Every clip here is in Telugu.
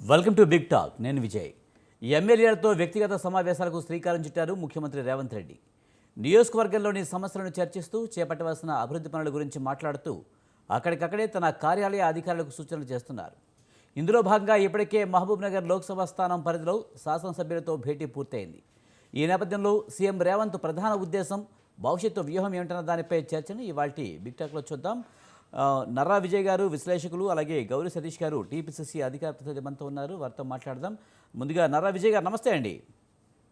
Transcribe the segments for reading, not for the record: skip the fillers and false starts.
Welcome to big talk. నేను విజయ్. ఎమ్మెల్యేలతో వ్యక్తిగత సమావేశాలకు శ్రీకారం చుట్టారు ముఖ్యమంత్రి రేవంత్ రెడ్డి. నియోజకవర్గంలోని సమస్యలను చర్చిస్తూ చేపట్టవలసిన అభివృద్ధి పనుల గురించి మాట్లాడుతూ అక్కడికక్కడే తన కార్యాలయ అధికారులకు సూచనలు చేస్తున్నారు. ఇందులో భాగంగా ఇప్పటికే మహబూబ్నగర్ లోక్సభ స్థానం పరిధిలో శాసనసభ్యులతో భేటీ పూర్తయింది. ఈ నేపథ్యంలో సీఎం రేవంత్ ప్రధాన ఉద్దేశం, భవిష్యత్తు వ్యూహం ఏమిటన్న దానిపై చర్చను ఇవాల్టి బిగ్ టాక్లో చూద్దాం. నర్రా విజయ్ గారు విశ్లేషకులు, అలాగే గౌరీ సతీష్ గారు టీపీసీసీ అధికార ప్రతినిధి మనతో ఉన్నారు. వారితో మాట్లాడదాం. ముందుగా నర్రా విజయ్ గారు, నమస్తే అండి.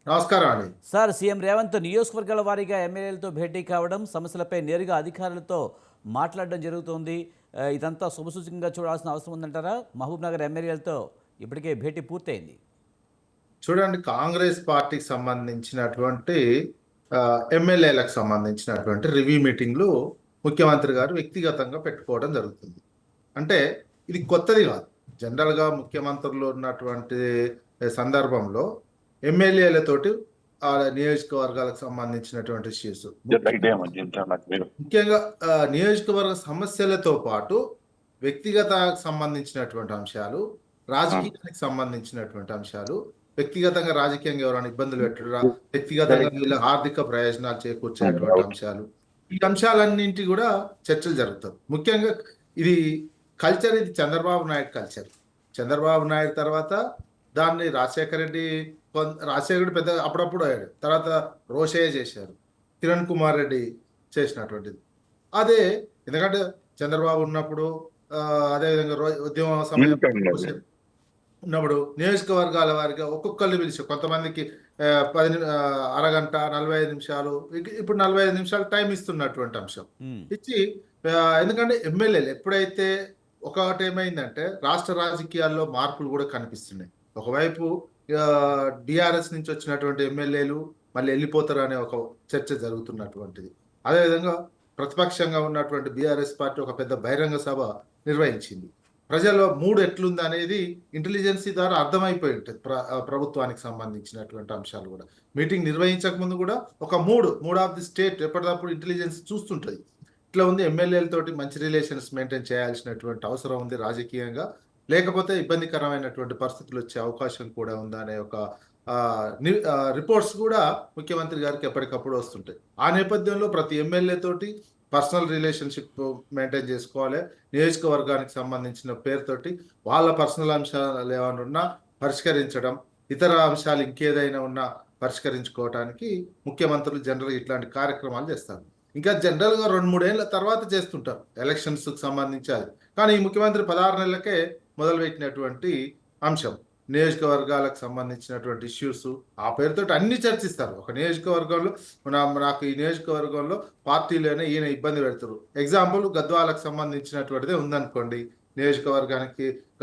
నమస్కారం అండి. సార్, సీఎం రేవంత్ నియోజకవర్గాల వారీగా ఎమ్మెల్యేలతో భేటీ కావడం, సమస్యలపై నేరుగా అధికారులతో మాట్లాడడం జరుగుతోంది. ఇదంతా శుభసూచకంగా చూడాల్సిన అవసరం ఉందంటారా? మహబూబ్నగర్ ఎమ్మెల్యేలతో ఇప్పటికే భేటీ పూర్తయింది. చూడండి, కాంగ్రెస్ పార్టీకి సంబంధించినటువంటి ఎమ్మెల్యేలకు సంబంధించినటువంటి రివ్యూ మీటింగ్లు ముఖ్యమంత్రి గారు వ్యక్తిగతంగా పెట్టుకోవడం జరుగుతుంది. అంటే ఇది కొత్తది కాదు. జనరల్గా ముఖ్యమంత్రులు ఉన్నటువంటి సందర్భంలో ఎమ్మెల్యేలతోటి ఆ నియోజకవర్గాలకు సంబంధించినటువంటి ఇష్యూస్, ముఖ్యంగా నియోజకవర్గ సమస్యలతో పాటు వ్యక్తిగతకు సంబంధించినటువంటి అంశాలు, రాజకీయానికి సంబంధించినటువంటి అంశాలు, వ్యక్తిగతంగా రాజకీయంగా ఎవరైనా ఇబ్బందులు పెట్టరా, వ్యక్తిగతంగా వీళ్ళ ఆర్థిక ప్రయోజనాలు చేకూర్చేటువంటి అంశాలు, ఈ అంశాలన్నింటి కూడా చర్చలు జరుగుతాయి. ముఖ్యంగా ఇది కల్చర్, ఇది చంద్రబాబు నాయుడు కల్చర్. చంద్రబాబు నాయుడు తర్వాత దాన్ని రాజశేఖర రెడ్డి పెద్ద అప్పుడప్పుడు అయ్యాడు, తర్వాత రోషయ్య చేశారు, కిరణ్ కుమార్ రెడ్డి చేసినటువంటిది అదే. ఎందుకంటే చంద్రబాబు ఉన్నప్పుడు అదేవిధంగా ఉద్యమ సమయం ఉన్నప్పుడు నియోజకవర్గాల వారిగా ఒక్కొక్కరిని పిలిచి కొంతమందికి అరగంట 45 నిమిషాలు, ఇప్పుడు 45 నిమిషాలు టైం ఇస్తున్నటువంటి అంశం ఇచ్చి, ఎందుకంటే ఎమ్మెల్యేలు ఎప్పుడైతే ఒకటి ఏమైందంటే రాష్ట్ర రాజకీయాల్లో మార్పులు కూడా కనిపిస్తున్నాయి. ఒకవైపు డిఆర్ఎస్ నుంచి వచ్చినటువంటి ఎమ్మెల్యేలు మళ్ళీ వెళ్ళిపోతారు అనే ఒక చర్చ జరుగుతున్నటువంటిది. అదేవిధంగా ప్రతిపక్షంగా ఉన్నటువంటి బీఆర్ఎస్ పార్టీ ఒక పెద్ద బహిరంగ సభ నిర్వహించింది. ప్రజల్లో మూడు ఎట్లుంది అనేది ఇంటెలిజెన్సీ ద్వారా అర్థమైపోయి ఉంటుంది. ప్రభుత్వానికి సంబంధించినటువంటి అంశాలు కూడా మీటింగ్ నిర్వహించక ముందు కూడా ఒక మూడ్ ఆఫ్ ది స్టేట్ ఎప్పటికప్పుడు ఇంటెలిజెన్స్ చూస్తుంటుంది. ఇట్లా ఉంది, ఎమ్మెల్యేలతోటి మంచి రిలేషన్స్ మెయింటైన్ చేయాల్సినటువంటి అవసరం ఉంది రాజకీయంగా, లేకపోతే ఇబ్బందికరమైనటువంటి పరిస్థితులు వచ్చే అవకాశం కూడా ఉందా అనే ఒక రిపోర్ట్స్ కూడా ముఖ్యమంత్రి గారికి ఎప్పటికప్పుడు వస్తుంటాయి. ఆ నేపథ్యంలో ప్రతి ఎమ్మెల్యే తోటి పర్సనల్ రిలేషన్షిప్ మెయింటైన్ చేసుకోవాలి. నియోజకవర్గానికి సంబంధించిన పేరుతోటి వాళ్ళ పర్సనల్ అంశాలు ఏమైనా ఉన్నా పరిష్కరించడం, ఇతర అంశాలు ఇంకేదైనా ఉన్నా పరిష్కరించుకోవడానికి ముఖ్యమంత్రులు జనరల్గా ఇట్లాంటి కార్యక్రమాలు చేస్తారు. ఇంకా జనరల్గా 2-3 ఏళ్ళ తర్వాత చేస్తుంటారు ఎలక్షన్స్కి సంబంధించి అది. కానీ ఈ ముఖ్యమంత్రి 16 నెలలకే మొదలుపెట్టినటువంటి అంశం నియోజకవర్గాలకు సంబంధించినటువంటి ఇష్యూస్, ఆ పేరుతో అన్ని చర్చిస్తారు. ఒక నియోజకవర్గంలో నాకు ఈ నియోజకవర్గంలో పార్టీలోనే ఈయన ఇబ్బంది పెడతారు. ఎగ్జాంపుల్ గద్వాలకు సంబంధించినటువంటిదే ఉందనుకోండి.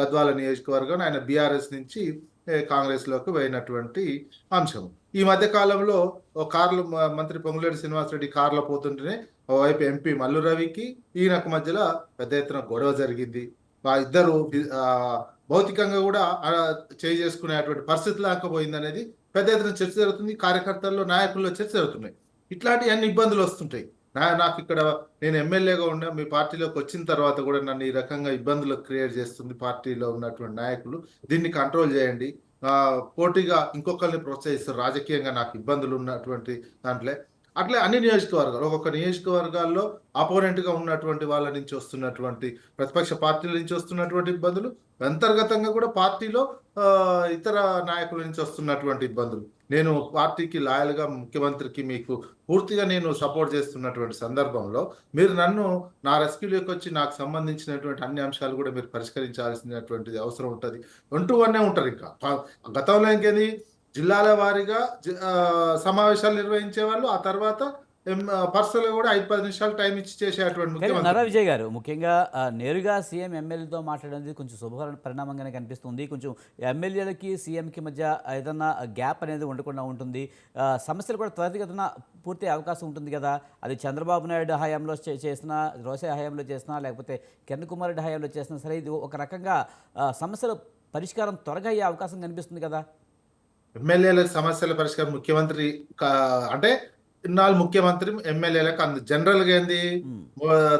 గద్వాల నియోజకవర్గం ఆయన బీఆర్ఎస్ నుంచి కాంగ్రెస్లోకి పోయినటువంటి అంశం. ఈ మధ్య కాలంలో కార్లు మంత్రి పొంగులేటి శ్రీనివాసరెడ్డి కార్లో పోతుంటేనే ఓవైపు ఎంపీ మల్లు రవికి ఈయనకు మధ్యలో పెద్ద ఎత్తున గొడవ జరిగింది. ఇద్దరు భౌతికంగా కూడా చేసుకునేటువంటి పరిస్థితి లేకపోయింది అనేది పెద్ద ఎత్తున చర్చ జరుగుతుంది. కార్యకర్తల్లో, నాయకుల్లో చర్చ జరుగుతున్నాయి. ఇట్లాంటి అన్ని ఇబ్బందులు వస్తుంటాయి. నాకు ఇక్కడ నేను ఎమ్మెల్యేగా ఉన్నా, మీ పార్టీలోకి వచ్చిన తర్వాత కూడా నన్ను ఈ రకంగా ఇబ్బందులు క్రియేట్ చేస్తుంది పార్టీలో ఉన్నటువంటి నాయకులు, దీన్ని కంట్రోల్ చేయండి. పోటీగా ఇంకొకరిని ప్రోత్సహిస్తారు రాజకీయంగా నాకు ఇబ్బందులు ఉన్నటువంటి దాంట్లో. అట్లే అన్ని నియోజకవర్గాలు, ఒక్కొక్క నియోజకవర్గాల్లో అపోనెంట్గా ఉన్నటువంటి వాళ్ళ నుంచి వస్తున్నటువంటి, ప్రతిపక్ష పార్టీల నుంచి వస్తున్నటువంటి ఇబ్బందులు, అంతర్గతంగా కూడా పార్టీలో ఇతర నాయకుల నుంచి వస్తున్నటువంటి ఇబ్బందులు. నేను పార్టీకి లాయల్గా ముఖ్యమంత్రికి మీకు పూర్తిగా నేను సపోర్ట్ చేస్తున్నటువంటి సందర్భంలో మీరు నన్ను నా రెస్క్యూలోకి వచ్చి నాకు సంబంధించినటువంటి అన్ని అంశాలు కూడా మీరు పరిష్కరించాల్సినటువంటిది అవసరం ఉంటుంది. 1-1 ఉంటారు. ఇంకా గతంలో ఇంకేది జిల్లాల వారీగా సమావేశాలు నిర్వహించేవాళ్ళు, ఆ తర్వాత పర్సనల్గా కూడా 5-10 నిమిషాలు టైం ఇచ్చి చేసేటువంటి నర్రా విజయ్ గారు, ముఖ్యంగా నేరుగా సీఎం ఎమ్మెల్యేతో మాట్లాడేది కొంచెం శుభ పరిణామంగానే కనిపిస్తుంది. కొంచెం ఎమ్మెల్యేలకి సీఎంకి మధ్య ఏదన్నా గ్యాప్ అనేది ఉండకుండా ఉంటుంది. సమస్యలు కూడా త్వరితగతిన పూర్తి అవకాశం ఉంటుంది కదా. అది చంద్రబాబు నాయుడు హయాంలో చేసినా, రోసయ్య హయాంలో చేసినా, లేకపోతే కిరణ్ కుమార్ రెడ్డి హయాంలో చేసినా సరే, ఇది ఒక రకంగా సమస్యల పరిష్కారం త్వరగా అయ్యే అవకాశం కనిపిస్తుంది కదా. ఎమ్మెల్యేల సమస్యల పరిష్కారం ముఖ్యమంత్రి అంటే ఇన్నాళ్ళు ముఖ్యమంత్రి ఎమ్మెల్యేలకు జనరల్గా ఏంది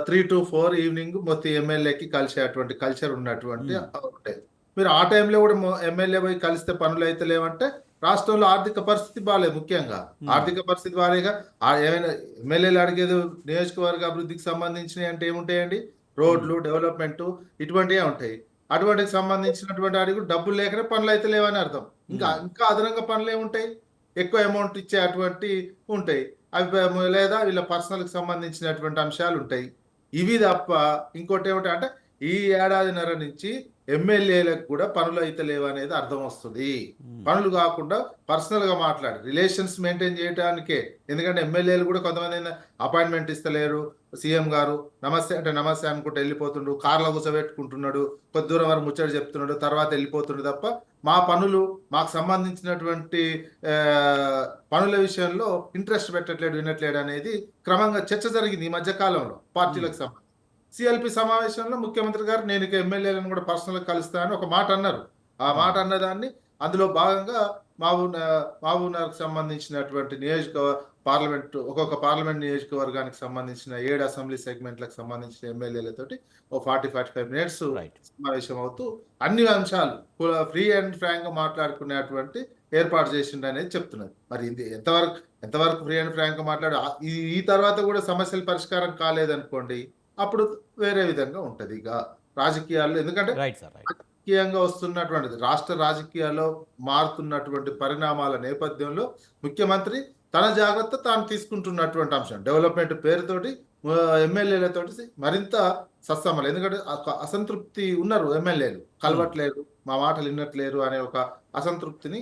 3 to 4 ఈవినింగ్ మొత్తం ఎమ్మెల్యేకి కలిసేటువంటి కల్చర్ ఉన్నటువంటి ఉంటాయి. మీరు ఆ టైంలో కూడా ఎమ్మెల్యే పోయి కలిస్తే పనులు అయితే లేవంటే రాష్ట్రంలో ఆర్థిక పరిస్థితి బాగాలేదు. ముఖ్యంగా ఆర్థిక పరిస్థితి బాగాలేగా ఏమైనా ఎమ్మెల్యేలు అడిగేది నియోజకవర్గ అభివృద్ధికి సంబంధించినవి అంటే ఏముంటాయండి? రోడ్లు, డెవలప్మెంట్ ఇటువంటివే ఉంటాయి. అటువంటికి సంబంధించినటువంటి అడిగి డబ్బులు లేకనే పనులు అయితే లేవని అర్థం. ఇంకా ఇంకా అదనంగా పనులు ఏముంటాయి? ఎక్కువ అమౌంట్ ఇచ్చే అటువంటి ఉంటాయి. అవి లేదా వీళ్ళ పర్సనల్కి సంబంధించినటువంటి అంశాలు ఉంటాయి. ఇవి తప్ప ఇంకోటి ఏమిటంటే ఈ ఏడాదిన్నర నుంచి ఎమ్మెల్యేలకు కూడా పనులు అయితే లేవు అనేది అర్థం వస్తుంది. పనులు కాకుండా పర్సనల్ గా మాట్లాడి రిలేషన్స్ మెయింటైన్ చేయడానికే. ఎందుకంటే ఎమ్మెల్యేలు కూడా కొంతమంది అపాయింట్మెంట్ ఇస్తలేరు. సీఎం గారు నమస్తే అంటే నమస్తే అనుకుంటూ వెళ్ళిపోతుండు, కార్లో కూర్చోబెట్టుకుంటున్నాడు, కొద్ది దూరం వరకు ముచ్చట చెప్తున్నాడు, తర్వాత వెళ్ళిపోతుండు తప్ప మా పనులు మాకు సంబంధించినటువంటి పనుల విషయంలో ఇంట్రెస్ట్ పెట్టట్లేడు, వినట్లేడు అనేది క్రమంగా చర్చ జరిగింది ఈ మధ్య కాలంలో పార్టీలకు సంబంధించి. సిఎల్పి సమావేశంలో ముఖ్యమంత్రి గారు నేను ఇక ఎమ్మెల్యేలను కూడా పర్సనల్గా కలుస్తానని ఒక మాట అన్నారు. ఆ మాట అన్నదాన్ని అందులో భాగంగా మహబూబ్నగర్కు సంబంధించినటువంటి పార్లమెంట్ ఒక్కొక్క పార్లమెంట్ నియోజకవర్గానికి సంబంధించిన 7 అసెంబ్లీ సెగ్మెంట్లకు సంబంధించిన ఎమ్మెల్యేలతోటి ఓ 40-45 మినిట్స్ సమావేశం అవుతూ అన్ని అంశాలు ఫ్రీ అండ్ ఫ్రాంక్ గా మాట్లాడుకునేటువంటి ఏర్పాటు చేసిండు అనేది చెప్తున్నది. మరి ఇది ఎంతవరకు ఫ్రీ అండ్ ఫ్రాంక్ గా మాట్లాడు ఈ తర్వాత కూడా సమస్యలు పరిష్కారం కాలేదనుకోండి, అప్పుడు వేరే విధంగా ఉంటది. ఇక రాజకీయాల్లో ఎందుకంటే రాజకీయంగా వస్తున్నటువంటిది రాష్ట్ర రాజకీయాల్లో మారుతున్నటువంటి పరిణామాల నేపథ్యంలో ముఖ్యమంత్రి తన జాగ్రత్త తాను తీసుకుంటున్నటువంటి అంశం డెవలప్మెంట్ పేరుతోటి ఎమ్మెల్యేలతోటి మరింత సస్తమలు. ఎందుకంటే అసంతృప్తి ఉన్నారు ఎమ్మెల్యేలు, కలవట్లేరు, మా మాటలు వినట్లేరు అనే ఒక అసంతృప్తిని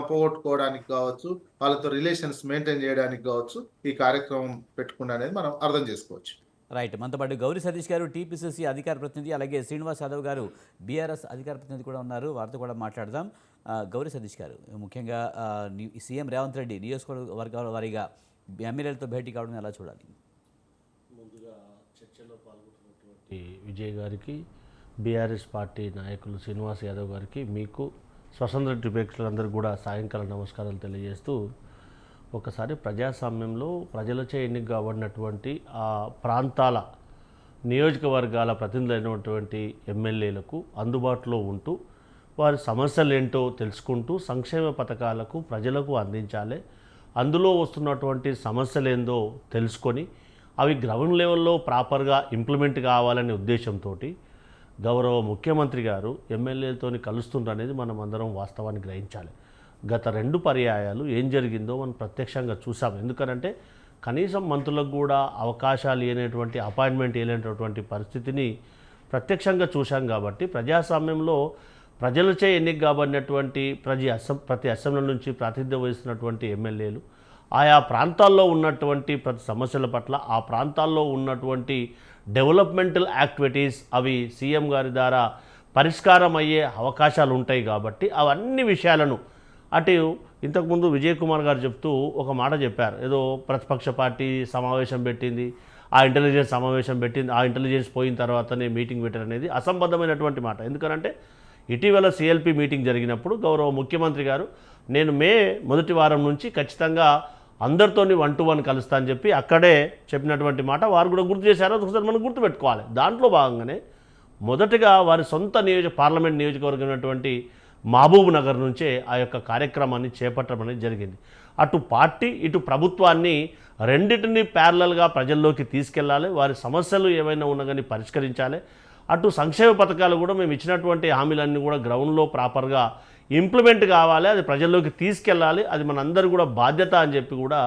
పోగొట్టుకోవడానికి కావచ్చు, వాళ్ళతో రిలేషన్స్ మెయింటైన్ చేయడానికి కావచ్చు ఈ కార్యక్రమం పెట్టుకున్న అనేది మనం అర్థం చేసుకోవచ్చు. రైట్. మనతో పాటు గౌరీ సతీష్ గారు టీపీసీసీ అధికార ప్రతినిధి, అలాగే శ్రీనివాస్ యాదవ్ గారు బీఆర్ఎస్ అధికార ప్రతినిధి కూడా ఉన్నారు. వారితో కూడా మాట్లాడదాం. గౌరీ సతీష్ గారు, ముఖ్యంగా సీఎం రేవంత్ రెడ్డి నియోజకవర్గాల వారీగా ఎమ్మెల్యేలతో భేటీ కావడం ఎలా చూడాలి? ముందుగా చర్చలో పాల్గొంటున్నటువంటి విజయ్ గారికి, బీఆర్ఎస్ పార్టీ నాయకులు శ్రీనివాస్ యాదవ్ గారికి, మీకు స్వతంత్ర ప్రేక్షకులందరికీ కూడా సాయంకాలం నమస్కారాలు తెలియజేస్తూ, ఒకసారి ప్రజాస్వామ్యంలో ప్రజలచే ఎన్నిక కాబడినటువంటి ఆ ప్రాంతాల నియోజకవర్గాల ప్రతినిధులైనటువంటి ఎమ్మెల్యేలకు అందుబాటులో ఉంటూ వారి సమస్యలు ఏంటో తెలుసుకుంటూ సంక్షేమ పథకాలకు ప్రజలకు అందించాలి, అందులో వస్తున్నటువంటి సమస్యలు ఏందో తెలుసుకొని అవి గ్రౌండ్ లెవెల్లో ప్రాపర్గా ఇంప్లిమెంట్ కావాలనే ఉద్దేశంతో గౌరవ ముఖ్యమంత్రి గారు ఎమ్మెల్యేలతో కలుస్తుందనేది మనం అందరం వాస్తవాన్ని గ్రహించాలి. గత 2 పర్యాయాలు ఏం జరిగిందో మనం ప్రత్యక్షంగా చూసాం. ఎందుకనంటే కనీసం మంత్రులకు కూడా అవకాశాలు ఇవ్వనటువంటి అపాయింట్మెంట్ ఇవ్వలేనటువంటి పరిస్థితిని ప్రత్యక్షంగా చూశాం. కాబట్టి ప్రజాస్వామ్యంలో ప్రజలచే ఎన్నిక కాబడినటువంటి ప్రతి అసెంబ్లీ నుంచి ప్రాతినిధ్యం వహిస్తున్నటువంటి ఎమ్మెల్యేలు ఆయా ప్రాంతాల్లో ఉన్నటువంటి ప్రతి సమస్యల పట్ల ఆ ప్రాంతాల్లో ఉన్నటువంటి డెవలప్మెంటల్ యాక్టివిటీస్ అవి సీఎం గారి ద్వారా పరిష్కారం అయ్యే అవకాశాలు ఉంటాయి. కాబట్టి అవన్నీ విషయాలను అటు ఇంతకుముందు విజయ్ కుమార్ గారు చెప్తూ ఒక మాట చెప్పారు, ఏదో ప్రతిపక్ష పార్టీ సమావేశం పెట్టింది, ఆ ఇంటెలిజెన్స్ సమావేశం పెట్టింది, ఆ ఇంటెలిజెన్స్ పోయిన తర్వాతనే మీటింగ్ పెట్టారు అనేది అసంబద్ధమైనటువంటి మాట. ఎందుకంటే ఇటీవల సిఎల్పి మీటింగ్ జరిగినప్పుడు గౌరవ ముఖ్యమంత్రి గారు నేను మే 1వ వారం నుంచి ఖచ్చితంగా అందరితోని 1-to-1 కలుస్తా అని చెప్పి అక్కడే చెప్పినటువంటి మాట వారు కూడా గుర్తు చేశారు. ఒకసారి మనం గుర్తుపెట్టుకోవాలి. దాంట్లో భాగంగానే మొదటగా వారి సొంత పార్లమెంట్ నియోజకవర్గం అయినటువంటి మహబూబ్ నగర్ నుంచే ఆ యొక్క కార్యక్రమాన్ని చేపట్టడం అనేది జరిగింది. అటు పార్టీ ఇటు ప్రభుత్వాన్ని రెండింటిని ప్యారలల్గా ప్రజల్లోకి తీసుకెళ్లాలి, వారి సమస్యలు ఏమైనా ఉన్నా కానీ పరిష్కరించాలి. అటు సంక్షేమ పథకాలు కూడా మేము ఇచ్చినటువంటి హామీలన్నీ కూడా గ్రౌండ్లో ప్రాపర్గా ఇంప్లిమెంట్ కావాలి, అది ప్రజల్లోకి తీసుకెళ్ళాలి, అది మనందరూ కూడా బాధ్యత అని చెప్పి కూడా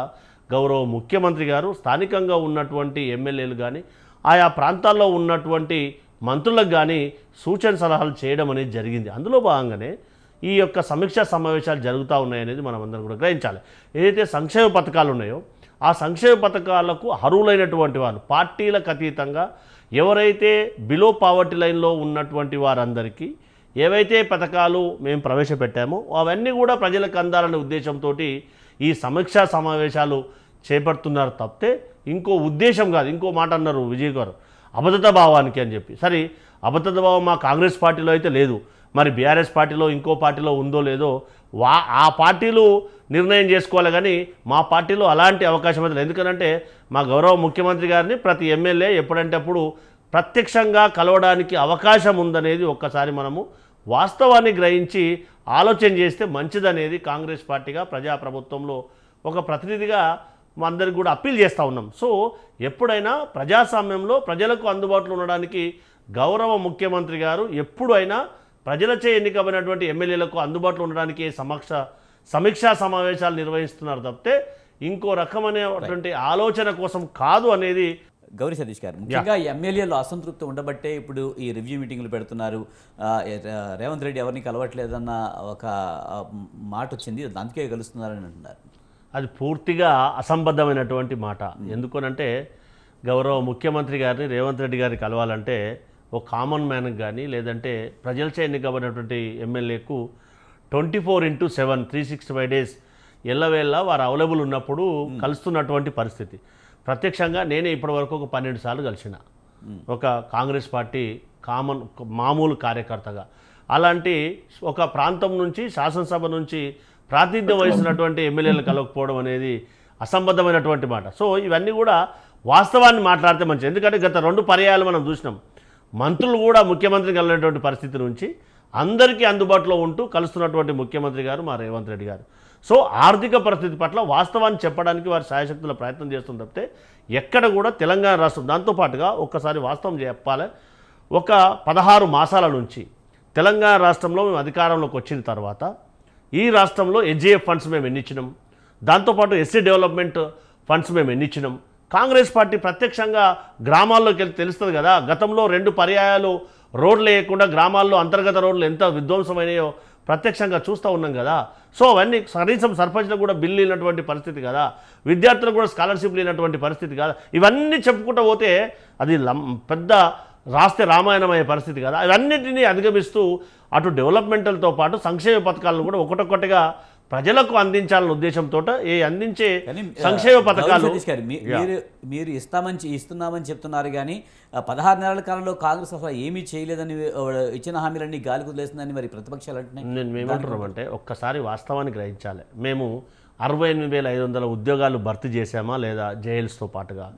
గౌరవ ముఖ్యమంత్రి గారు స్థానికంగా ఉన్నటువంటి ఎమ్మెల్యేలు కానీ ఆయా ప్రాంతాల్లో ఉన్నటువంటి మంత్రులకు కానీ సూచన సలహాలు చేయడం అనేది జరిగింది. అందులో భాగంగానే ఈ యొక్క సమీక్షా సమావేశాలు జరుగుతూ ఉన్నాయనేది మనం అందరం కూడా గ్రహించాలి. ఏదైతే సంక్షేమ పథకాలు ఉన్నాయో ఆ సంక్షేమ పథకాలకు అర్హులైనటువంటి వారు పార్టీలకు అతీతంగా ఎవరైతే బిలో పావర్టీ లైన్లో ఉన్నటువంటి వారందరికీ ఏవైతే పథకాలు మేము ప్రవేశపెట్టామో అవన్నీ కూడా ప్రజలకు అందాలనే ఉద్దేశంతో ఈ సమీక్షా సమావేశాలు చేపడుతున్నారు తప్పితే ఇంకో ఉద్దేశం కాదు. ఇంకో మాట అన్నారు విజయ్ గారు, అబద్ధత భావానికి అని చెప్పి. సరే, అబద్ధత భావం మా కాంగ్రెస్ పార్టీలో అయితే లేదు, మరి బీఆర్ఎస్ పార్టీలో ఇంకో పార్టీలో ఉందో లేదో ఆ పార్టీలు నిర్ణయం చేసుకోవాలి, కానీ మా పార్టీలో అలాంటి అవకాశం అయితే లేదు. ఎందుకంటే మా గౌరవ ముఖ్యమంత్రి గారిని ప్రతి ఎమ్మెల్యే ఎప్పుడంటే అప్పుడు ప్రత్యక్షంగా కలవడానికి అవకాశం ఉందనేది ఒక్కసారి మనము వాస్తవాన్ని గ్రహించి ఆలోచన చేస్తే మంచిదనేది కాంగ్రెస్ పార్టీగా ప్రజాప్రభుత్వంలో ఒక ప్రతినిధిగా మా అందరికి కూడా అప్పీల్ చేస్తూ ఉన్నాం. సో ఎప్పుడైనా ప్రజాస్వామ్యంలో ప్రజలకు అందుబాటులో ఉండడానికి గౌరవ ముఖ్యమంత్రి గారు ఎప్పుడైనా ప్రజలచే ఎన్నికమైనటువంటి ఎమ్మెల్యేలకు అందుబాటులో ఉండడానికి సమీక్షా సమావేశాలు నిర్వహిస్తున్నారు తప్పితే ఇంకో రకమైనటువంటి ఆలోచన కోసం కాదు అనేది. గౌరీ సతీష్ గారు, ముఖ్యంగా ఎమ్మెల్యేలు అసంతృప్తి ఉండబట్టే ఇప్పుడు ఈ రివ్యూ మీటింగ్లు పెడుతున్నారు. రేవంత్ రెడ్డి ఎవరిని కలవట్లేదన్న ఒక మాట వచ్చింది, అందుకే కలుస్తున్నారని అంటున్నారు. అది పూర్తిగా అసంబద్ధమైనటువంటి మాట. ఎందుకనంటే గౌరవ ముఖ్యమంత్రి గారిని రేవంత్ రెడ్డి గారిని కలవాలంటే ఒక కామన్ మ్యాన్కి కానీ లేదంటే ప్రజలచే ఎన్నికబడినటువంటి ఎమ్మెల్యేకు 24/7 365 డేస్ ఎల్లవేళ వారు అవైలబుల్ ఉన్నప్పుడు కలుస్తున్నటువంటి పరిస్థితి. ప్రత్యక్షంగా నేనే ఇప్పటివరకు ఒక 12 సార్లు కలిసిన ఒక కాంగ్రెస్ పార్టీ మామూలు కార్యకర్తగా. అలాంటి ఒక ప్రాంతం నుంచి శాసనసభ నుంచి ప్రాతినిధ్యం వహిస్తున్నటువంటి ఎమ్మెల్యేలు కలవకపోవడం అనేది అసంబద్ధమైనటువంటి మాట. సో ఇవన్నీ కూడా వాస్తవాన్ని మాట్లాడితే మంచిది. ఎందుకంటే గత 2 పర్యాయాలు మనం చూసినాం, మంత్రులు కూడా ముఖ్యమంత్రిని కలిగినటువంటి పరిస్థితి నుంచి అందరికీ అందుబాటులో ఉంటూ కలుస్తున్నటువంటి ముఖ్యమంత్రి గారు మా రేవంత్ రెడ్డి గారు. సో ఆర్థిక పరిస్థితి పట్ల వాస్తవాన్ని చెప్పడానికి వారి శాయశక్తుల ప్రయత్నం చేస్తుంది తప్పితే ఎక్కడ కూడా తెలంగాణ రాష్ట్రం దాంతోపాటుగా ఒక్కసారి వాస్తవం చెప్పాలి. ఒక 16 మాసాల నుంచి తెలంగాణ రాష్ట్రంలో మేము అధికారంలోకి వచ్చిన తర్వాత ఈ రాష్ట్రంలో హెచ్జిఎఫ్ ఫండ్స్ మేము ఎన్నిచ్చినాం, దాంతోపాటు ఎస్సీ డెవలప్మెంట్ ఫండ్స్ మేము ఎన్నిచ్చినాం. కాంగ్రెస్ పార్టీ ప్రత్యక్షంగా గ్రామాల్లోకి వెళ్ళి తెలుస్తుంది కదా. గతంలో 2 పర్యాయాలు రోడ్లు వేయకుండా గ్రామాల్లో అంతర్గత రోడ్లు ఎంత విధ్వంసమైనాయో ప్రత్యక్షంగా చూస్తూ ఉన్నాం కదా. సో అవన్నీ కనీసం సర్పంచ్లకు కూడా బిల్లు లేనటువంటి పరిస్థితి కదా, విద్యార్థులకు కూడా స్కాలర్షిప్ లేనటువంటి పరిస్థితి కదా. ఇవన్నీ చెప్పుకుంటూ పోతే అది పెద్ద రాస్తే రామాయణమయ్యే పరిస్థితి కదా. ఇవన్నిటినీ అధిగమిస్తూ అటు డెవలప్మెంటల్తో పాటు సంక్షేమ పథకాలను కూడా ఒకటొక్కటిగా ప్రజలకు అందించాలనే ఉద్దేశంతో అందించే సంక్షేమ పథకాలు మీరు ఇస్తున్నామని చెప్తున్నారు. కానీ 16 నెలల కాలంలో కాంగ్రెస్ అసలు ఏమీ చేయలేదని, ఇచ్చిన హామీలన్నీ గాలి కుదిలేస్తుందని మరి ప్రతిపక్షాలు అంటున్నాయి. మేమేమంటున్నామంటే ఒక్కసారి వాస్తవాన్ని గ్రహించాలి. మేము 68,500 ఉద్యోగాలు భర్తీ చేశామా లేదా జైల్స్తో పాటుగా,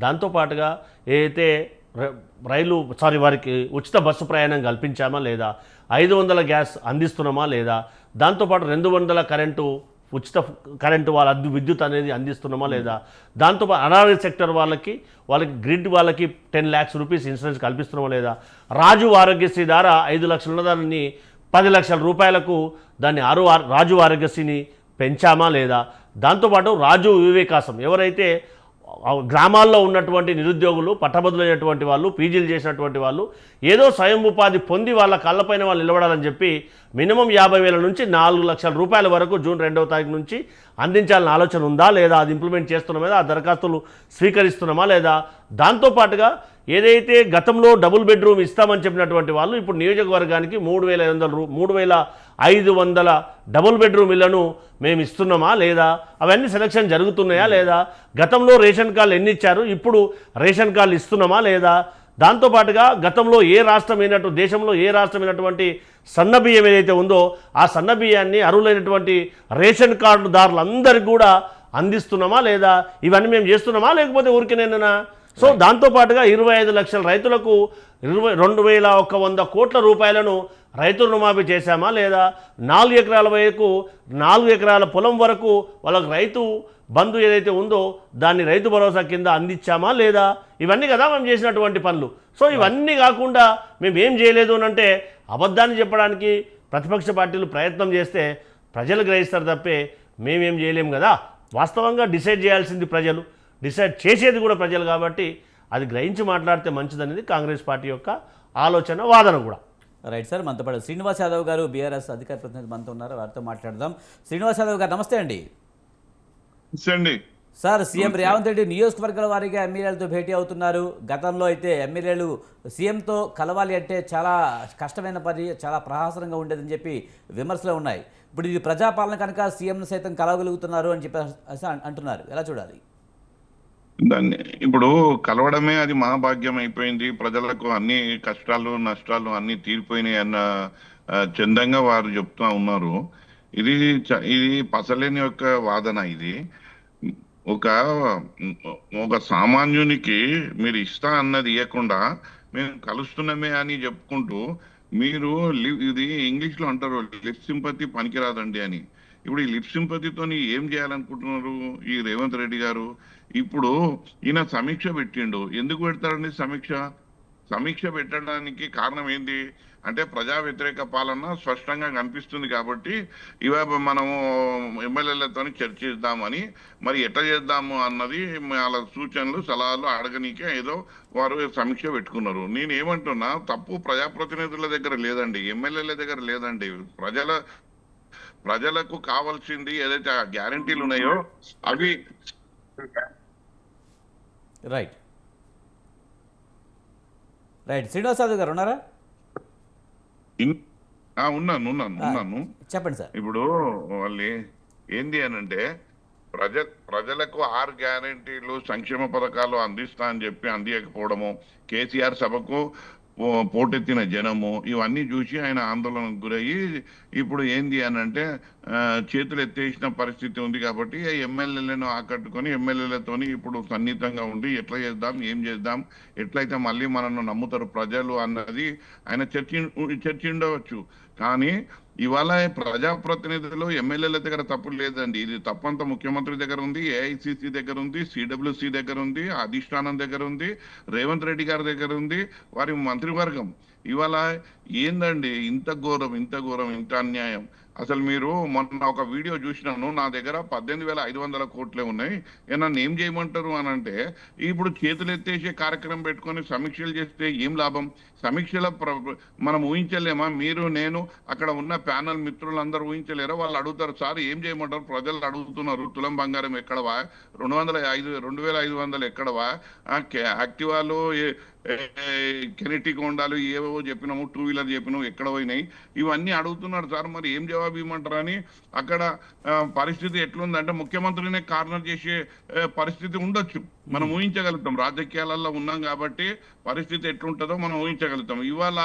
దాంతోపాటుగా ఏదైతే వారికి ఉచిత బస్సు ప్రయాణం కల్పించామా లేదా, 500 గ్యాస్ అందిస్తున్నామా లేదా, దాంతోపాటు 200 ఉచిత కరెంటు విద్యుత్ అనేది అందిస్తున్నామా లేదా, దాంతోపాటు అనారోగ్య సెక్టర్ వాళ్ళకి గ్రిడ్ వాళ్ళకి 10 lakhs రూపీస్ ఇన్సూరెన్స్ కల్పిస్తున్నామా లేదా, రాజు ఆరోగ్యశ్రీ ద్వారా 5 లక్షలు ఉన్నదాన్ని 10 లక్షల రూపాయలకు దాన్ని రాజు ఆరోగ్యశ్రీని పెంచామా లేదా, దాంతోపాటు రాజు వివేకాసం ఎవరైతే గ్రామాల్లో ఉన్నటువంటి నిరుద్యోగులు, పట్టభద్రులైనటువంటి వాళ్ళు, పీజీలు చేసినటువంటి వాళ్ళు ఏదో స్వయం ఉపాధి పొంది వాళ్ళ కళ్ళపైన వాళ్ళు నిలబడాలని చెప్పి మినిమం 50,000 నుంచి 4 లక్షల రూపాయల వరకు జూన్ 2వ తారీఖు నుంచి అందించాలని ఆలోచన ఉందా లేదా, అది ఇంప్లిమెంట్ చేస్తున్నామా లేదా, ఆ దరఖాస్తులు స్వీకరిస్తున్నామా లేదా. దాంతోపాటుగా ఏదైతే గతంలో డబుల్ బెడ్రూమ్ ఇస్తామని చెప్పినటువంటి వాళ్ళు ఇప్పుడు నియోజకవర్గానికి 3,500 డబుల్ బెడ్రూమ్ ఇళ్లను మేము ఇస్తున్నామా లేదా, అవన్నీ సెలక్షన్ జరుగుతున్నాయా లేదా, గతంలో రేషన్ కార్డులు ఎన్ని ఇచ్చారు, ఇప్పుడు రేషన్ కార్డులు ఇస్తున్నామా లేదా. దాంతోపాటుగా గతంలో దేశంలో ఏ రాష్ట్రమైనటువంటి సన్నబియ్యం ఏదైతే ఉందో ఆ సన్నబియ్యాన్ని అర్హులైనటువంటి రేషన్ కార్డుదారులందరికీ కూడా అందిస్తున్నామా లేదా, ఇవన్నీ మేము చేస్తున్నామా లేకపోతే ఊరికేనేనా. సో దాంతోపాటుగా 25 లక్షల రైతులకు 22,100 కోట్ల రూపాయలను రైతు రుణమాఫీ చేశామా లేదా, 4 ఎకరాల వరకు 4 ఎకరాల పొలం వరకు వాళ్ళకు రైతు బంధు ఏదైతే ఉందో దాన్ని రైతు భరోసా కింద అందించామా లేదా. ఇవన్నీ కదా మేము చేసినటువంటి పనులు. సో ఇవన్నీ కాకుండా మేము ఏం చేయలేదు అని అంటే అబద్ధాన్ని చెప్పడానికి ప్రతిపక్ష పార్టీలు ప్రయత్నం చేస్తే ప్రజలు గ్రహిస్తారు తప్పే మేమేం చేయలేం కదా. వాస్తవంగా డిసైడ్ చేయాల్సింది ప్రజలు, డిసైడ్ చేసేది కూడా ప్రజలు కాబట్టి అది గ్రహించి మాట్లాడితే మంచిదనేది కాంగ్రెస్ పార్టీ యొక్క ఆలోచన, వాదన కూడా. రైట్ సార్, మనతో పాటు శ్రీనివాస్ యాదవ్ గారు బీఆర్ఎస్ అధికార ప్రతినిధి మనతో ఉన్నారు, వారితో మాట్లాడదాం. శ్రీనివాస్ యాదవ్ గారు నమస్తే అండి. సార్, సీఎం రేవంత్ రెడ్డి నియోజకవర్గాల వారీగా ఎమ్మెల్యేలతో భేటీ అవుతున్నారు. గతంలో అయితే ఎమ్మెల్యేలు సీఎంతో కలవాలి అంటే చాలా కష్టమైన పని, చాలా ప్రహాసనంగా ఉండేదని చెప్పి విమర్శలు ఉన్నాయి. ఇప్పుడు ఇది ప్రజాపాలన కనుక సీఎంను సైతం కలవగలుగుతున్నారు అని చెప్పి అంటున్నారు, ఎలా చూడాలి దాన్ని? ఇప్పుడు కలవడమే అది మహాభాగ్యం అయిపోయింది. ప్రజలకు అన్ని కష్టాలు నష్టాలు అన్ని తీరిపోయినాయి అన్న చందంగా వారు చెప్తా ఉన్నారు. ఇది పసలేని యొక్క వాదన. ఇది ఒక సామాన్యునికి మీరు ఇస్తా అన్నది ఇవ్వకుండా మేము కలుస్తున్నామే అని చెప్పుకుంటూ మీరు ఇది ఇంగ్లీష్ లో అంటారు లిప్ సింపతి పనికిరాదండి అని. ఇప్పుడు ఈ లిప్ సింపతితోని ఏం చేయాలనుకుంటున్నారు ఈ రేవంత్ రెడ్డి గారు? ఇప్పుడు ఈయన సమీక్ష పెట్టిండు. ఎందుకు పెడతాడండి సమీక్ష? సమీక్ష పెట్టడానికి కారణం ఏంటి అంటే ప్రజా వ్యతిరేక పాలన స్పష్టంగా కనిపిస్తుంది కాబట్టి ఇవాళ మనము ఎమ్మెల్యేలతో చర్చిద్దామని, మరి ఎట్లా చేద్దాము అన్నది వాళ్ళ సూచనలు సలహాలు అడగనీకే ఏదో వారు సమీక్ష పెట్టుకున్నారు. నేను ఏమంటున్నా, తప్పు ప్రజాప్రతినిధుల దగ్గర లేదండి, ఎమ్మెల్యేల దగ్గర లేదండి. ప్రజలకు కావాల్సింది ఏదైతే ఆ గ్యారంటీలు ఉన్నాయో అవి రైట్ రైట్ శ్రీనివాస్ యాదవ్ గారు ఉన్నారా? ఉన్నాను. చెప్పండి సార్. ఇప్పుడు వాళ్ళు ఏంది అనంటే ప్రజలకు 6 గ్యారెంటీలు సంక్షేమ పథకాలు అందిస్తా అని చెప్పి అందియకపోవడము, కేసీఆర్ సభకు పోటెత్తిన జనము, ఇవన్నీ చూసి ఆయన ఆందోళనకు గురయ్యి ఇప్పుడు ఏంది అనంటే చేతులు ఎత్తేసిన పరిస్థితి ఉంది. కాబట్టి ఎమ్మెల్యేలను ఆకట్టుకొని ఎమ్మెల్యేలతోని ఇప్పుడు సన్నిహితంగా ఉండి ఎట్లా చేద్దాం, ఏం చేద్దాం, ఎట్లయితే మళ్ళీ మనల్ని నమ్ముతారు ప్రజలు అన్నది ఆయన చర్చిండవచ్చు. కానీ ఇవాళ ప్రజాప్రతినిధులు ఎమ్మెల్యేల దగ్గర తప్పు లేదండి. ఇది తప్పంతా ముఖ్యమంత్రి దగ్గర ఉంది, ఏఐసిసి దగ్గర ఉంది, సిడబ్ల్యూసి దగ్గర ఉంది, అధిష్టానం దగ్గర ఉంది, రేవంత్ రెడ్డి గారి దగ్గర ఉంది, వారి మంత్రివర్గం. ఇవాళ ఏందండి ఇంత ఘోరం, ఇంత అన్యాయం? అసలు మీరు మొన్న ఒక వీడియో చూసినాను, నా దగ్గర 18,500 కోట్లే ఉన్నాయి, నన్ను ఏం చేయమంటారు అని అంటే, ఇప్పుడు చేతులు ఎత్తేసే కార్యక్రమం పెట్టుకొని సమీక్షలు చేస్తే ఏం లాభం? సమీక్షల మనం ఊహించలేమా? మీరు నేను అక్కడ ఉన్న ప్యానల్ మిత్రులందరూ ఊహించలేరా? వాళ్ళు అడుగుతారు, సార్ ఏం చేయమంటారు? ప్రజలు అడుగుతున్నారు, తులం బంగారం ఎక్కడవా, 2,500 ఎక్కడవా, యాక్టివాలు కెనెటిక్ ఉండాలి, ఏవో చెప్పినాము, 2 వీలర్ చెప్పినాము, ఎక్కడ పోయినాయి, ఇవన్నీ అడుగుతున్నారు సార్. మరి ఏం జవాబు ఇవ్వమంటారని అక్కడ పరిస్థితి ఎట్లుందంటే ముఖ్యమంత్రినే కార్నర్ చేసే పరిస్థితి ఉండొచ్చు. మనం ఊహించగలుగుతాం, రాజకీయాలలో ఉన్నాం కాబట్టి పరిస్థితి ఎట్లుంటుందో మనం ఊహించగలుగుతాం. ఇవాళ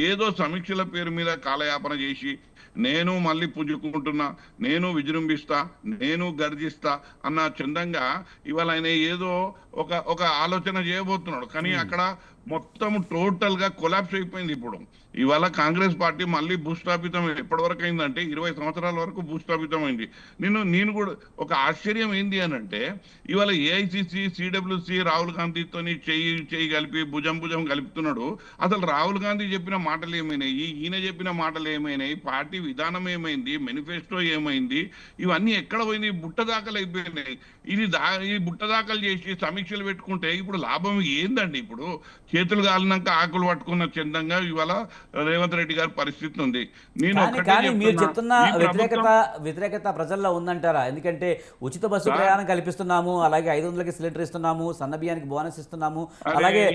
ఏదో సమీక్షల పేరు మీద కాలయాపన చేసి నేను మళ్ళీ పుంజుకుంటున్నా, నేను విజృంభిస్తా, నేను గర్జిస్తా అన్న చందంగా ఇవాళ ఆయన ఏదో ఒక ఆలోచన చేయబోతున్నాడు. కానీ అక్కడ మొత్తం టోటల్ గా కొలాప్స్ అయిపోయింది. ఇప్పుడు ఇవాళ కాంగ్రెస్ పార్టీ మళ్ళీ భూస్థాపితం ఎప్పటి వరకు అయిందంటే 20 సంవత్సరాల వరకు భూస్థాపితం అయింది. నేను కూడా ఒక ఆశ్చర్యం ఏంది అని అంటే, ఇవాళ ఏఐసిసి సిడబ్ల్యూసి రాహుల్ గాంధీతో చేయి కలిపి భుజం కలుపుతున్నాడు. అసలు రాహుల్ గాంధీ చెప్పిన మాటలు ఏమైనాయి, ఈయన చెప్పిన మాటలు ఏమైనాయి, పార్టీ విధానం ఏమైంది, మేనిఫెస్టో ఏమైంది, ఇవన్నీ ఎక్కడ పోయింది? బుట్టదాఖలు అయిపోయినాయి. ఈ బుట్టదాఖలు చేసి సమీక్షలు పెట్టుకుంటే ఇప్పుడు లాభం ఏందండి? ఇప్పుడు చేతులు కాలినాక ఆకులు పట్టుకున్న చందంగా ఇవాళ రేవంత్ రెడ్డి గారి పరిస్థితి ఉంది. కానీ మీరు చెప్తున్న వ్యతిరేకత ప్రజల్లో ఉందంటారా? ఎందుకంటే ఉచిత బస్సు ప్రయాణం కల్పిస్తున్నాము, అలాగే 500కి సిలిండర్ ఇస్తున్నాము, సన్న బియ్యానికి బోనస్ ఇస్తున్నాము, అలాగే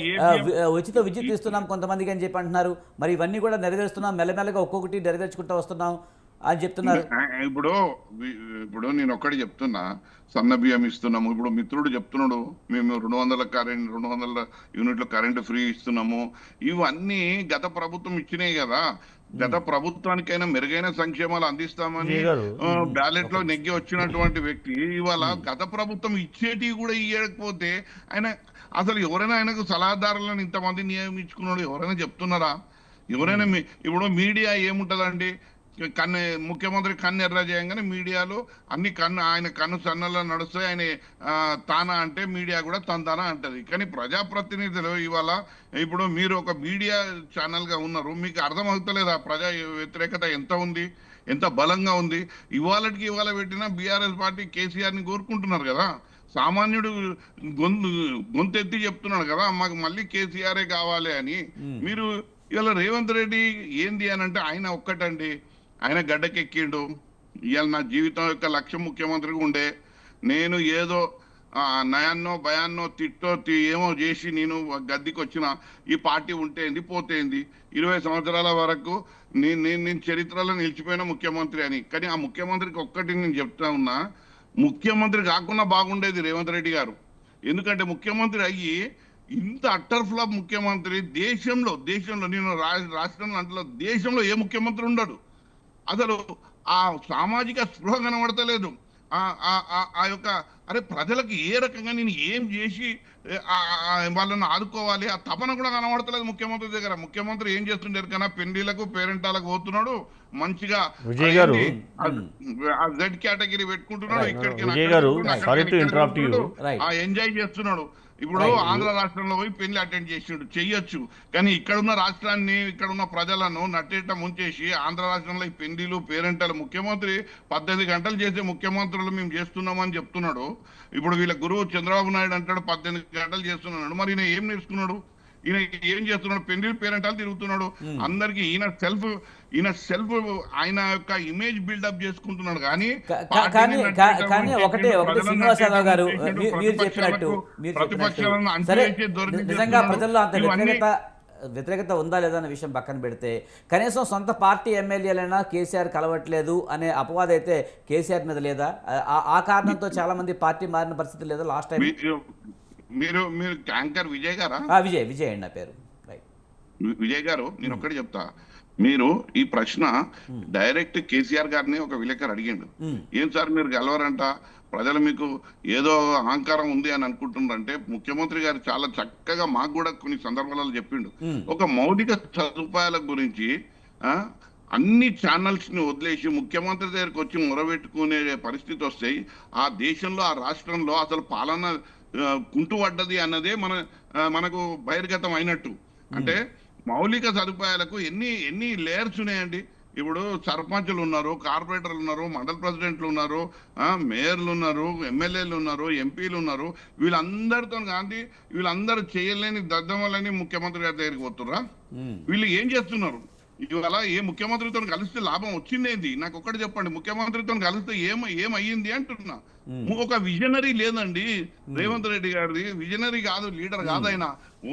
ఉచిత విద్యుత్ ఇస్తున్నాం కొంతమందికి అని చెప్పి అంటున్నారు. మరి ఇవన్నీ కూడా నెరవేరుస్తున్నాం, మెల్లమెల్లగా ఒక్కొక్కటి నెరవేర్చుకుంటూ వస్తున్నాం అని చెప్తున్నారు. ఇప్పుడు నేను ఒక్కటి చెప్తున్నా, సన్న బియ్యం ఇస్తున్నాము. ఇప్పుడు మిత్రుడు చెప్తున్నాడు మేము 200 యూనిట్ల కరెంటు ఫ్రీ ఇస్తున్నాము. ఇవన్నీ గత ప్రభుత్వం ఇచ్చినాయి కదా. గత ప్రభుత్వానికైనా మెరుగైన సంక్షేమాలు అందిస్తామని బ్యాలెట్ లో నెగ్గి వచ్చినటువంటి వ్యక్తి ఇవాళ గత ప్రభుత్వం ఇచ్చేటివి కూడా ఇవ్వకపోతే ఆయన అసలు ఎవరైనా ఆయనకు సలహాదారులను ఇంతమంది నియమించుకున్నాడు ఎవరైనా చెప్తున్నారా? ఎవరైనా ఇప్పుడు మీడియా ఏముంటదండి, ముఖ్యమంత్రి కన్ను ఎర్ర చేయగానే మీడియాలో అన్ని ఆయన కన్ను సన్నలో నడుస్తాయి. ఆయన తానా అంటే మీడియా కూడా తంతానా అంటది. కానీ ప్రజాప్రతినిధులు ఇవాళ ఇప్పుడు మీరు ఒక మీడియా ఛానల్ గా ఉన్నారు, మీకు అర్థమవుతలేదా ప్రజా వ్యతిరేకత ఎంత ఉంది, ఎంత బలంగా ఉంది? ఇవాళ పెట్టిన బీఆర్ఎస్ పార్టీ కేసీఆర్ ని కోరుకుంటున్నారు కదా. సామాన్యుడు గొంతెత్తి చెప్తున్నాడు కదా, మాకు మళ్ళీ కేసీఆరే కావాలి అని. మీరు ఇవాళ రేవంత్ రెడ్డి ఏంది అని అంటే ఆయన ఒక్కటండి, ఆయన గడ్డకెక్కిండు. ఇవాళ నా జీవితం యొక్క లక్ష్యం ముఖ్యమంత్రిగా ఉండే, నేను ఏదో నయాన్నో భయాన్నో తిట్టో ఏమో చేసి నేను గద్దెకి వచ్చిన, ఈ పార్టీ ఉంటేంది పోతేంది, 20 సంవత్సరాల వరకు నేను చరిత్రలో నిలిచిపోయిన ముఖ్యమంత్రి అని. కానీ ఆ ముఖ్యమంత్రికి ఒక్కటి నేను చెప్తా ఉన్నా, ముఖ్యమంత్రి కాకుండా బాగుండేది రేవంత్ రెడ్డి గారు. ఎందుకంటే ముఖ్యమంత్రి అయ్యి ఇంత అట్టర్ ఫ్లాప్ ముఖ్యమంత్రి దేశంలో నేను రాష్ట్రంలో అంటే దేశంలో ఏ ముఖ్యమంత్రి ఉండడు. అసలు ఆ సామాజిక స్పృహ కనబడతలేదు, ఆ అరే ప్రజలకు ఏ రకంగా నేను ఏం చేసి వాళ్ళని ఆదుకోవాలి, ఆ తపన కూడా కనబడతలేదు ముఖ్యమంత్రి దగ్గర. ముఖ్యమంత్రి ఏం చేస్తుంటారు కన్నా పెళ్లిలకు పేరెంటాలకు పోతున్నాడు, మంచిగా విజయ్ గారు, జెడ్ కేటగిరీ పెట్టుకుంటున్నాడు, ఇక్కడికి విజయ్ గారు, sorry to interrupt you, enjoy చేస్తున్నాడు. ఇప్పుడు ఆంధ్ర రాష్ట్రంలో పోయి పెళ్లి అటెండ్ చేసిండు, చెయ్యొచ్చు. కానీ ఇక్కడున్న రాష్ట్రాన్ని, ఇక్కడున్న ప్రజలను నట్టేట ముంచేసి ఆంధ్ర రాష్ట్రంలో ఈ పెళ్లిలు పేరెంటలు ముఖ్యమంత్రి 18 గంటలు చేసే ముఖ్యమంత్రులు మేము చేస్తున్నామని చెప్తున్నాడు. ఇప్పుడు వీళ్ళ గురువు చంద్రబాబు నాయుడు అంటాడు 18 గంటలు చేస్తున్నాడు. మరి ఈయన ఏం నేర్చుకున్నాడు? ఈయన ఏం చేస్తున్నాడు? పెళ్లిలు పేరెంటాలు తిరుగుతున్నాడు. అందరికి ఈయన సెల్ఫ్ ఆయన యొక్క ఇమేజ్ బిల్డప్ చేసుకుంటున్నాడు. కానీ ఒకటే శ్రీనివాస్ యాదవ్ గారు మీరు చెప్పినట్టు సరే, నిజంగా ప్రజల్లో అంత వ్యతిరేకత ఉందా లేదా అనే విషయం పక్కన పెడితే, కనీసం సొంత పార్టీ ఎమ్మెల్యేలైనా కేసీఆర్ కలవట్లేదు అనే అపవాదం అయితే కేసీఆర్ మీద లేదా? ఆ కారణంతో చాలా మంది పార్టీ మారిన పరిస్థితి లేదా లాస్ట్ టైం? మీరు యాంకర్ విజయ్ గారా? విజయ్ అండి నా పేరు. విజయ్ గారు, నేను ఒక్కటి చెప్తా. మీరు ఈ ప్రశ్న డైరెక్ట్ కేసీఆర్ గారిని ఒక విలేకరు అడిగిండు, ఏం సార్ మీరు గెలవరంట, ప్రజలు మీకు ఏదో అహంకారం ఉంది అని అనుకుంటున్నారంటే, ముఖ్యమంత్రి గారు చాలా చక్కగా మాకు కూడా కొన్ని సందర్భాలలో చెప్పిండు. ఒక మౌలిక సదుపాయాల గురించి అన్ని ఛానల్స్ ని వదిలేసి ముఖ్యమంత్రి దగ్గరికి వచ్చి మొరబెట్టుకునే పరిస్థితి వస్తాయి. ఆ దేశంలో, ఆ రాష్ట్రంలో అసలు పాలన కుంటుపడ్డది అన్నదే మనకు బహిర్గతం అయినట్టు. అంటే మౌలిక సదుపాయాలకు ఎన్ని లేయర్స్ ఉన్నాయండి. ఇప్పుడు సర్పంచులు ఉన్నారు, కార్పొరేటర్లు ఉన్నారు, మండల ప్రెసిడెంట్లు ఉన్నారు, మేయర్లు ఉన్నారు, ఎమ్మెల్యేలు ఉన్నారు, ఎంపీలు ఉన్నారు. వీళ్ళందరితో గాంధీ వీళ్ళందరూ చేయలేని దద్దమలని ముఖ్యమంత్రి గారి దగ్గరికి పోతుర్రా? వీళ్ళు ఏం చేస్తున్నారు? ఇవాళ ఏ ముఖ్యమంత్రితో కలిస్తే లాభం వచ్చిందేంది? నాకు ఒక్కటి చెప్పండి. ముఖ్యమంత్రితో కలిస్తే ఏమయ్యింది అంటున్నా. ఒక విజనరీ లేదండి రేవంత్ రెడ్డి గారిది. విజనరీ కాదు, లీడర్ కాదు ఆయన.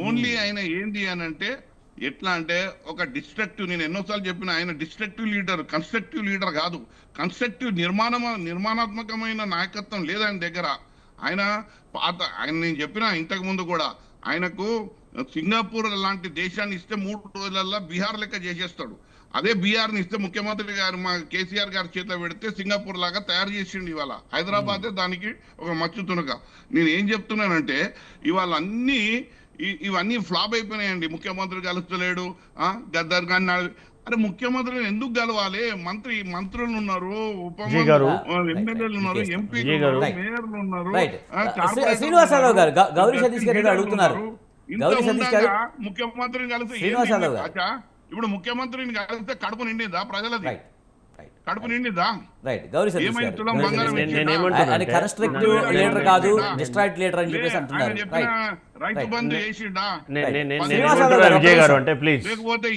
ఓన్లీ ఆయన ఏంది అని అంటే, ఎట్లా అంటే ఒక డిస్ట్రక్టివ్, నేను ఎన్నోసార్లు చెప్పిన, ఆయన డిస్ట్రక్టివ్ లీడర్, కన్స్ట్రక్టివ్ లీడర్ కాదు. కన్స్ట్రక్టివ్ నిర్మాణాత్మకమైన నాయకత్వం లేదు ఆయన దగ్గర. ఆయన నేను చెప్పిన ఇంతకు ముందు కూడా, ఆయనకు సింగపూర్ లాంటి దేశాన్ని ఇస్తే 3 రోజులలో బీహార్ లెక్క చేసేస్తాడు. అదే బీహార్ని ఇస్తే ముఖ్యమంత్రి గారు మా కేసీఆర్ గారి చేతిలో పెడితే సింగపూర్ లాగా తయారు చేసిండు. ఇవాళ హైదరాబాదే దానికి ఒక మచ్చు తునక. నేను ఏం చెప్తున్నానంటే, ఇవాళ ఇవన్నీ ఫ్లాప్ అయిపోయినాయండి. ముఖ్యమంత్రి కలుస్తలేడు, గద్దర్ గారిని అరే ముఖ్యమంత్రిని ఎందుకు కలవాలి? మంత్రులు ఉన్నారు, ఉప ఎమ్మెల్యేలు ఉన్నారు, ఎంపీలు ఉన్నారు, మేయర్లు ఉన్నారు. శ్రీనివాస్ యాదవ్ గారు, గౌరీ సతీష్ గారు అడుగుతున్నారు. ముఖ్యమంత్రిని కలిస్తే ఇప్పుడు ముఖ్యమంత్రిని కలిస్తే కడుపు నిండిందా ప్రజలది? కడుపు నిండిందా? రైతు బంధు చేసిండా? విజయ్ గారు అంటే ప్లీజ్, లేకపోతే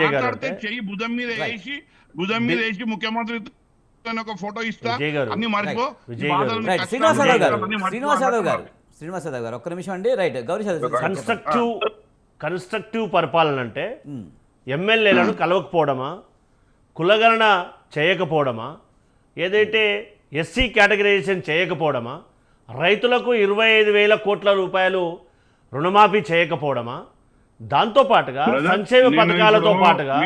మాట్లాడితే చెయ్యి భుజం మీద వేసి ముఖ్యమంత్రి ఒక ఫోటో ఇస్తా అన్ని మర్చిపో. శ్రీనివాస్ యాదవ్ గారు ఒక్క నిమిషం అండి. రైట్, గౌరీ కన్స్ట్రక్టివ్ పరిపాలన అంటే ఎమ్మెల్యేలను కలవకపోవడమా, కులగణన చేయకపోవడమా, ఏదైతే ఎస్సీ కేటగరైజేషన్ చేయకపోవడమా, రైతులకు 25,000 కోట్ల రూపాయలు రుణమాఫీ చేయకపోవడమా, దాంతో పాటుగా సంక్షేమ పథకాలతో పాటుగా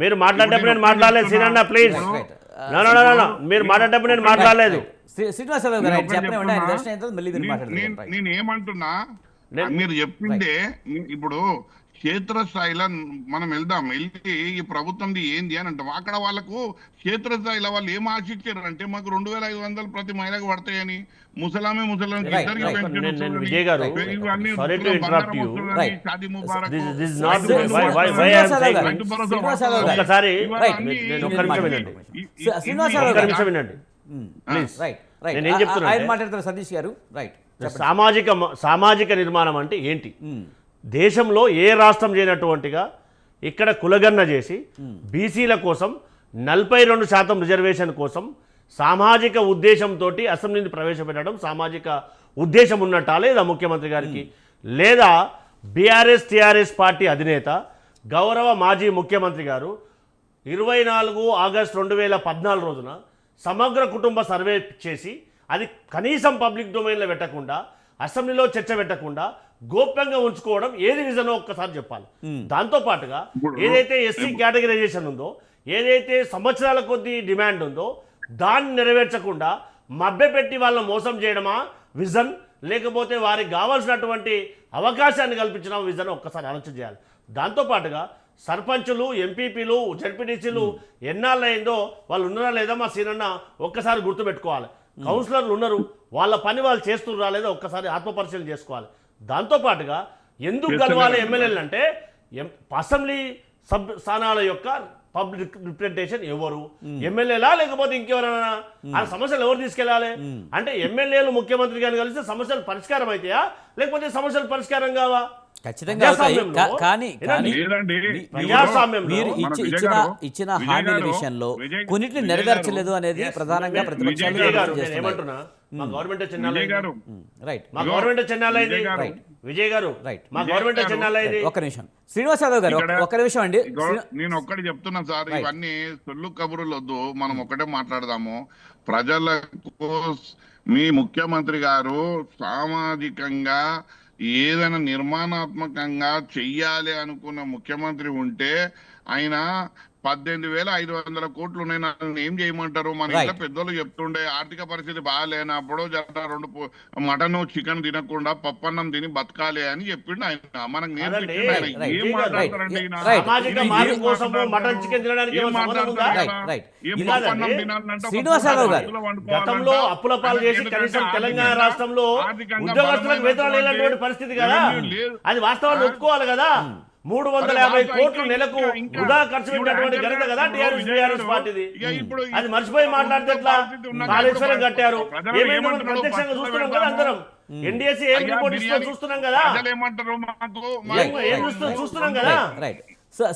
మీరు మాట్లాడేటప్పుడు నేను మాట్లాడలేదు. సీనన్న ప్లీజ్, మీరు మాట్లాడేటప్పుడు నేను మాట్లాడలేదు. నేనేమంటున్నా, మీరు చెప్పిందే ఇప్పుడు క్షేత్రస్థాయిలో మనం వెళ్ళి ఈ ప్రభుత్వంది ఏంది అని అంటాం. అక్కడ వాళ్ళకు క్షేత్రస్థాయిలో వాళ్ళు ఏం ఆశించారు అంటే, మాకు 2,500 ప్రతి మహిళకు పడతాయని, ముసలామే ముసలాం సామాజిక నిర్మాణం అంటే ఏంటి? దేశంలో ఏ రాష్ట్రం చేయనటువంటిగా ఇక్కడ కులగణన చేసి బీసీల కోసం 42% రిజర్వేషన్ కోసం సామాజిక ఉద్దేశంతో అసెంబ్లీని ప్రవేశపెట్టడం సామాజిక ఉద్దేశం ఉన్నట్టా లేదా ముఖ్యమంత్రి గారికి? లేదా టీఆర్ఎస్ పార్టీ అధినేత గౌరవ మాజీ ముఖ్యమంత్రి గారు 24 ఆగస్టు 2014 రోజున సమగ్ర కుటుంబ సర్వే చేసి అది కనీసం పబ్లిక్ డొమైన్లో పెట్టకుండా, అసెంబ్లీలో చర్చ పెట్టకుండా గోప్యంగా ఉంచుకోవడం ఏది నిజమో ఒక్కసారి చెప్పాలి. దాంతో పాటుగా ఏదైతే ఎస్సీ కేటగరైజేషన్ ఉందో, ఏదైతే సంవత్సరాల కొద్దీ డిమాండ్ ఉందో, దాన్ని నెరవేర్చకుండా మభ్యపెట్టి వాళ్ళని మోసం చేయడమా విజన్, లేకపోతే వారికి కావాల్సినటువంటి అవకాశాన్ని కల్పించడం విజన్ ఒక్కసారి ఆలోచన చేయాలి. దాంతోపాటుగా సర్పంచులు, ఎంపీపీలు, జడ్పీటీసీలు ఎన్నాళ్ళైందో వాళ్ళు ఉన్నారా లేదా మా సీనన్న ఒక్కసారి గుర్తుపెట్టుకోవాలి. కౌన్సిలర్లు ఉన్నారు, వాళ్ళ పని వాళ్ళు చేస్తున్నా లేదా ఒక్కసారి ఆత్మపరిశీలన చేసుకోవాలి. దాంతోపాటుగా ఎందుకు కలవాలి ఎమ్మెల్యేలు అంటే అసెంబ్లీ సబ్ స్థానాల యొక్క పబ్లిక్ రిప్రజెంటేషన్ ఎవరు, ఎమ్మెల్యేలా లేకపోతే ఇంకెవరైనా ఆ సమస్యలు ఎవరు తీసుకెళ్లాలి అంటే ఎమ్మెల్యేలు ముఖ్యమంత్రి గారిని కలిస్తే సమస్యలు పరిష్కారం అవుతాయా లేకపోతే సమస్యలు పరిష్కారం కావా? ఖచ్చితంగా అవుతాయి. కానీ లేదండి. ప్రజాస్వామ్యంలో మీరు ఇచ్చిన హామీల విషయంలో కొన్నిటిని నెరవేర్చలేదు అనేది ప్రధానంగా ప్రతిపక్షాలు విజయ్ గారు నేను ఏమంటున్నా, మా గవర్నమెంట్ చెన్నాలైంది, రైట్, మా గవర్నమెంట్ చెన్నాలైంది, విజయ్ గారు రైట్, మా గవర్నమెంట్ చెన్నాలైంది. ఒక్క నిమిషం శ్రీనివాస్ యాదవ్ గారు, ఒక్క నిమిషం అండి. నేను ఒక్కటి చెప్తున్నా సార్, ఇవన్నీ సొల్లు కబుర్లు వద్దు, మనం ఒకటే మాట్లాడదాము. ప్రజలకు మీ ముఖ్యమంత్రి గారు సామాజికంగా ఏదైనా నిర్మాణాత్మకంగా చెయ్యాలి అనుకున్న ముఖ్యమంత్రి ఉంటే ఆయన 18,500 కోట్లు ఉన్నాయి, నన్ను ఏం చేయమంటారు? మన ఇంట్లో పెద్దోళ్ళు చెప్తుండే ఆర్థిక పరిస్థితి బాగాలేనప్పుడు జర 2 మటన్ చికెన్ తినకుండా పప్పన్నం తిని బతకాలి అని చెప్పిండు ఆయన. మనకు నేర్పించిండు ఆయన. ఏం మాట్లాడతారండి ఈయన? సామాజిక మార్పు కోసము మటన్ చికెన్ తినడానికి ఏం ఏమైనా సంబంధం ఉందా? శ్రీనివాస్ యాదవ్ గారు, గతంలో అప్పుల పాలు చేసి కనీసం తెలంగాణ రాష్ట్రంలో ఉద్యోగస్తులకు వేతనాలు లేనటువంటి పరిస్థితి కదా, అది వాస్తవాన్ని ఒప్పుకోవాలి కదా. 350 కోట్లు నెలకు వృధా ఖర్చు పెట్టినటువంటి ఘనత కదా టీఆర్ఎస్ పార్టీది. అది మర్చిపోయి మాట్లాడితే ఎట్లా? కాళేశ్వరం కట్టారు, ఏమైందో మనం ప్రత్యక్షంగా చూస్తున్నాం కదా, అందరం ఎన్డీఎస్సీ ఏం రిపోర్ట్ ఇస్తుందో చూస్తున్నాం కదా, ఏం చూస్తున్నాం కదా. రైట్,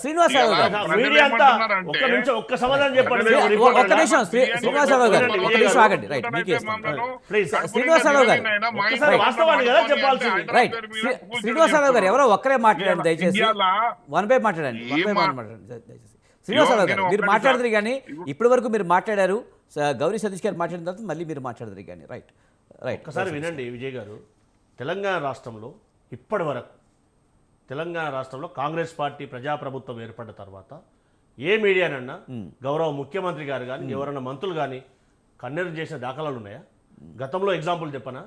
శ్రీనివాస్ యాదవ్ గారు, మీడియా అంతా ఒక్క నిమిషం ఒక్క సమాధానం చెప్పండి. ఒక్క నిమిషం శ్రీనివాస్ యాదవ్ గారు, ఒక్క నిమిషం ఆగండి. రైట్, మీకే శ్రీనివాస్ యాదవ్ గారు, వాస్తవాన్ని కదా చెప్పాల్సింది. రైట్, శ్రీనివాస్ యాదవ్ గారు ఎవరో ఒక్కరే మాట్లాడండి దయచేసి, వన్ బై మాట్లాడండి దయచేసి. శ్రీనివాస్ యాదవ్ గారు మీరు మాట్లాడదురు కానీ ఇప్పటి వరకు మీరు మాట్లాడారు, గౌరీ సతీష్ గారు మాట్లాడిన తర్వాత మళ్ళీ మీరు మాట్లాడదురు కానీ. రైట్ రైట్, ఒక్కసారి వినండి విజయ్ గారు. తెలంగాణ రాష్ట్రంలో ఇప్పటి వరకు తెలంగాణ రాష్ట్రంలో కాంగ్రెస్ పార్టీ ప్రజాప్రభుత్వం ఏర్పడిన తర్వాత ఏ మీడియానన్నా గౌరవ ముఖ్యమంత్రి గారు కానీ ఎవరైనా మంత్రులు కానీ కన్నెరు చేసిన దాఖలాలు ఉన్నాయా? గతంలో ఎగ్జాంపుల్ చెప్పనా,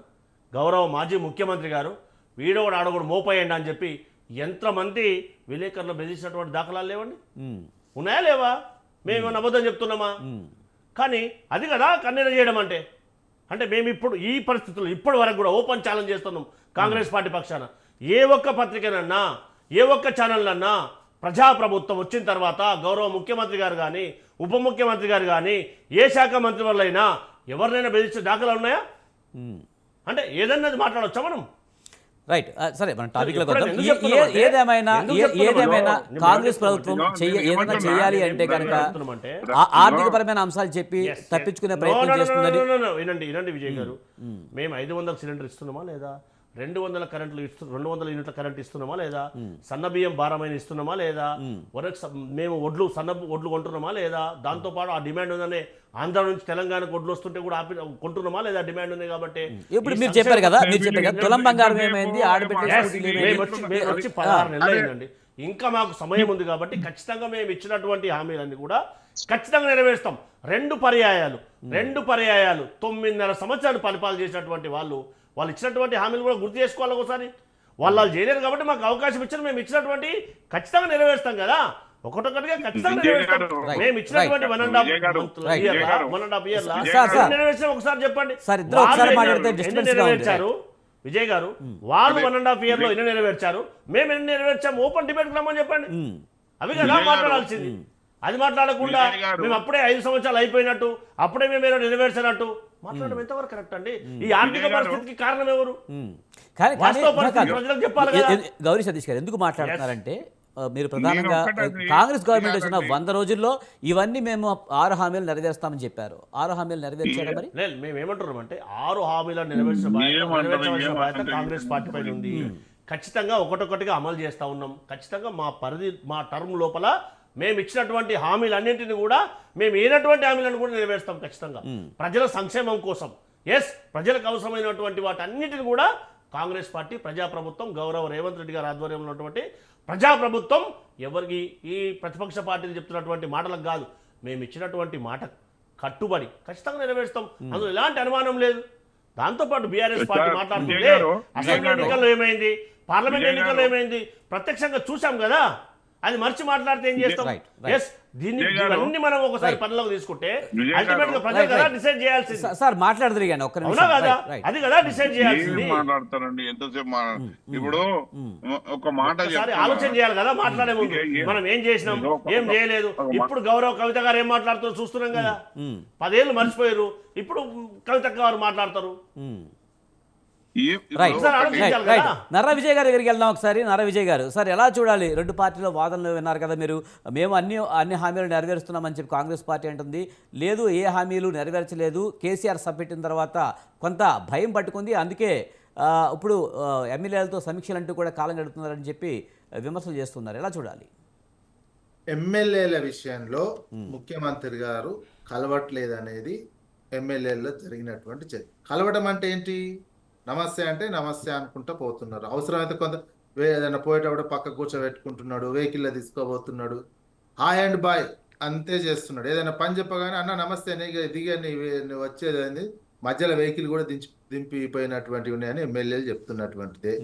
గౌరవ మాజీ ముఖ్యమంత్రి గారు వీడోడు ఆడగోడు మోపేయండి అని చెప్పి ఎంతమంది విలేకరులు బెదిరించినటువంటి దాఖలాలు లేవండి? ఉన్నాయా లేవా? మేము అబద్ధం చెప్తున్నామా? కానీ అది కదా కన్నెరు చేయడం అంటే. అంటే మేము ఇప్పుడు ఈ పరిస్థితుల్లో ఇప్పటి వరకు కూడా ఓపెన్ ఛాలెంజ్ చేస్తున్నాం కాంగ్రెస్ పార్టీ పక్షాన. ఏ ఒక్క పత్రికనన్నా ఏ ఒక్క ఛానల్ ప్రజాప్రభుత్వం వచ్చిన తర్వాత గౌరవ ముఖ్యమంత్రి గారు కానీ ఉప ముఖ్యమంత్రి గారు కానీ ఏ శాఖ మంత్రి వల్లైనా ఎవరినైనా బెదిరించే దాఖలు ఉన్నాయా? అంటే ఏదన్నా మాట్లాడవచ్చా మనం? రైట్, సరే మన టాపిక్ లో ఏదేమైనా కాంగ్రెస్ ప్రభుత్వం ఏదైనా చేయాలి అంటే కనుక ఆర్థికపరమైన అంశాలు చెప్పి తప్పించుకునే ప్రయత్నం చేస్తుందని. వినండి విజయ్ గారు, మేము 500 సిలిండర్ ఇస్తున్నామా లేదా? 200 200 యూనిట్ల కరెంట్ ఇస్తున్నామా లేదా? సన్న బియ్యం భారమైన ఇస్తున్నామా లేదా? మేము ఒడ్లు కొంటున్నామా లేదా? దాంతోపాటు ఆ డిమాండ్ ఉందనే ఆంధ్ర నుంచి తెలంగాణకు ఒడ్లు వస్తుంటే కూడా కొంటున్నామా లేదా? డిమాండ్ ఉంది కాబట్టి ఇప్పుడు మీరు చెప్పారు కదా, తులం బంగారం ఏమైంది, వచ్చి 16 నెలలు అయిందండి. ఇంకా మాకు సమయం ఉంది కాబట్టి ఖచ్చితంగా మేము ఇచ్చినటువంటి హామీలన్నీ కూడా ఖచ్చితంగా నెరవేరుస్తాం. 2 పర్యాయాలు 9.5 సంవత్సరాలు పరిపాలన చేసినటువంటి వాళ్ళు ఇచ్చినటువంటి హామీలు కూడా గుర్తు చేసుకోవాలి ఒకసారి. వాళ్ళు చేయలేరు కాబట్టి మాకు అవకాశం ఇచ్చారు, మేము ఇచ్చినటువంటి ఖచ్చితంగా నెరవేరుస్తాం కదా. ఒకటొకటిగా ఖచ్చితంగా నెరవేరుస్తాం. మేము ఇచ్చినటువంటి 1.5 years నెరవేర్చాం ఒకసారి చెప్పండి. ఎన్ని నెరవేర్చారు విజయ్ గారు? వాళ్ళు 1.5 year లో ఎన్ని నెరవేర్చారు, మేము ఎన్ని నెరవేర్చాము? ఓపెన్ డిబేట్ రమ్మని చెప్పండి. అవి కదా మాట్లాడాల్సింది. అది మాట్లాడకుండా మేము అప్పుడే 5 సంవత్సరాలు అయిపోయినట్టు, అప్పుడే మేము ఏదో నెరవేర్చినట్టు మాట్లాడడం ఎంతవరకు కరెక్ట్ అండి? ఈ ఆర్థిక పరిస్థితికి కారణం ఎవరు? గౌరీ సతీష్ గారు ఎందుకు మాట్లాడుతున్నారంటే, మీరు ప్రధానంగా కాంగ్రెస్ గవర్నమెంట్ వచ్చిన 100 రోజుల్లో ఇవన్నీ మేము 6 హామీలు నెరవేరుస్తామని చెప్పారు. 6 హామీలు నెరవేర్చారా? మరి మేము ఏమంటున్నాం అంటే 6 హామీలను నెరవేర్చిన బాధ్యత కాంగ్రెస్ పార్టీ పైన ఉంది. ఖచ్చితంగా ఒకటొకటిగా అమలు చేస్తా ఉన్నాం. ఖచ్చితంగా మా టర్మ్ లోపల మేము ఇచ్చినటువంటి హామీలన్నింటినీ కూడా మేము ఏనటువంటి హామీలను కూడా నెరవేరుస్తాం ఖచ్చితంగా. ప్రజల సంక్షేమం కోసం ప్రజలకు అవసరమైనటువంటి వాటన్నిటిని కూడా కాంగ్రెస్ పార్టీ ప్రజాప్రభుత్వం గౌరవ రేవంత్ రెడ్డి గారి ఆధ్వర్యంలో ఉన్నటువంటి ప్రజాప్రభుత్వం ఎవరికి ఈ ప్రతిపక్ష పార్టీలు చెప్తున్నటువంటి మాటలకు కాదు, మేము ఇచ్చినటువంటి మాట కట్టుబడి ఖచ్చితంగా నెరవేరుస్తాం, అందులో ఎలాంటి అనుమానం లేదు. దాంతోపాటు బీఆర్ఎస్ పార్టీ విజయ్ మాట్లాడుతుంటే గారు, అసెంబ్లీ గారు, ఎన్నికల్లో ఏమైంది, పార్లమెంట్ విజయ్ ఎన్నికల్లో గారు. ఏమైంది, ప్రత్యక్షంగా చూసాం కదా. అది మర్చి మాట్లాడితే ఏం చేస్తాం? Right, right. ఎస్, దీన్ని విజయ్ గారు. ఇవన్నీ మనం ఒకసారి పరిలోకి తీసుకుంటే విజయ్ గారు. అల్టిమేట్ గా ప్రజలు Right, కదా right. డిసైడ్ చేయాల్సింది. సార్ మాట్లాడదురు కానీ ఒక్క అవునా నిమిషం. కదా, Right, right. అది కదా డిసైడ్ ఏం చేయాల్సింది. మాట్లాడతారండి ఎంతసేపు ఇప్పుడు ఒక మాట ఒకసారి చెప్తున్నా. ఆలోచన చేయాలి కదా మాట్లాడే ముందు. మనం ఏం చేసినాం, ఏం చేయలేదు. ఇప్పుడు గౌరవ కవిత గారు ఏం మాట్లాడుతారో చూస్తున్నాం కదా. 10 ఏళ్ళు మర్చిపోయారు, ఇప్పుడు కవిత గారు మాట్లాడతారు. రైట్ ఒకసారి ఆలోచించాలి కదా. నర్రా విజయ్ గారి దగ్గరికి వెళ్దాం ఒకసారి. నర్రా విజయ్ గారు, సార్ ఎలా చూడాలి? రెండు పార్టీల వాదనలు విన్నారు కదా మీరు. మేము అన్ని హామీలు నెరవేరుస్తున్నామని చెప్పి కాంగ్రెస్ పార్టీ అంటుంది, లేదు ఏ హామీలు నెరవేర్చలేదు, కేసీఆర్ సభ పెట్టిన తర్వాత కొంత భయం పట్టుకుంది, అందుకే ఇప్పుడు ఎమ్మెల్యేలతో సమీక్షలు అంటూ కూడా కాలం గడుపుతున్నారని చెప్పి విమర్శలు చేస్తున్నారు. ఎలా చూడాలి? ఎమ్మెల్యేల విషయంలో ముఖ్యమంత్రి గారు కలవట్లేదనేది ఎమ్మెల్యేల్లో జరిగినటువంటి కలవడం అంటే ఏంటి? నమస్తే అంటే నమస్తే అనుకుంటా పోతున్నారు. అవసరమైతే కొంత ఏదైనా పోయేటప్పుడు పక్క కూర్చోబెట్టుకుంటున్నాడు, వెహికల్లో తీసుకోబోతున్నాడు, హాయ్ అండ్ బాయ్ అంతే చేస్తున్నాడు. ఏదైనా పని చెప్పగానే అన్న నమస్తే దిగా నువ్వు వచ్చేది మధ్యలో వెహికల్ కూడా దింపిపోయినటువంటివి ఉన్నాయని ఎమ్మెల్యేలు చెప్తున్నటువంటిదే.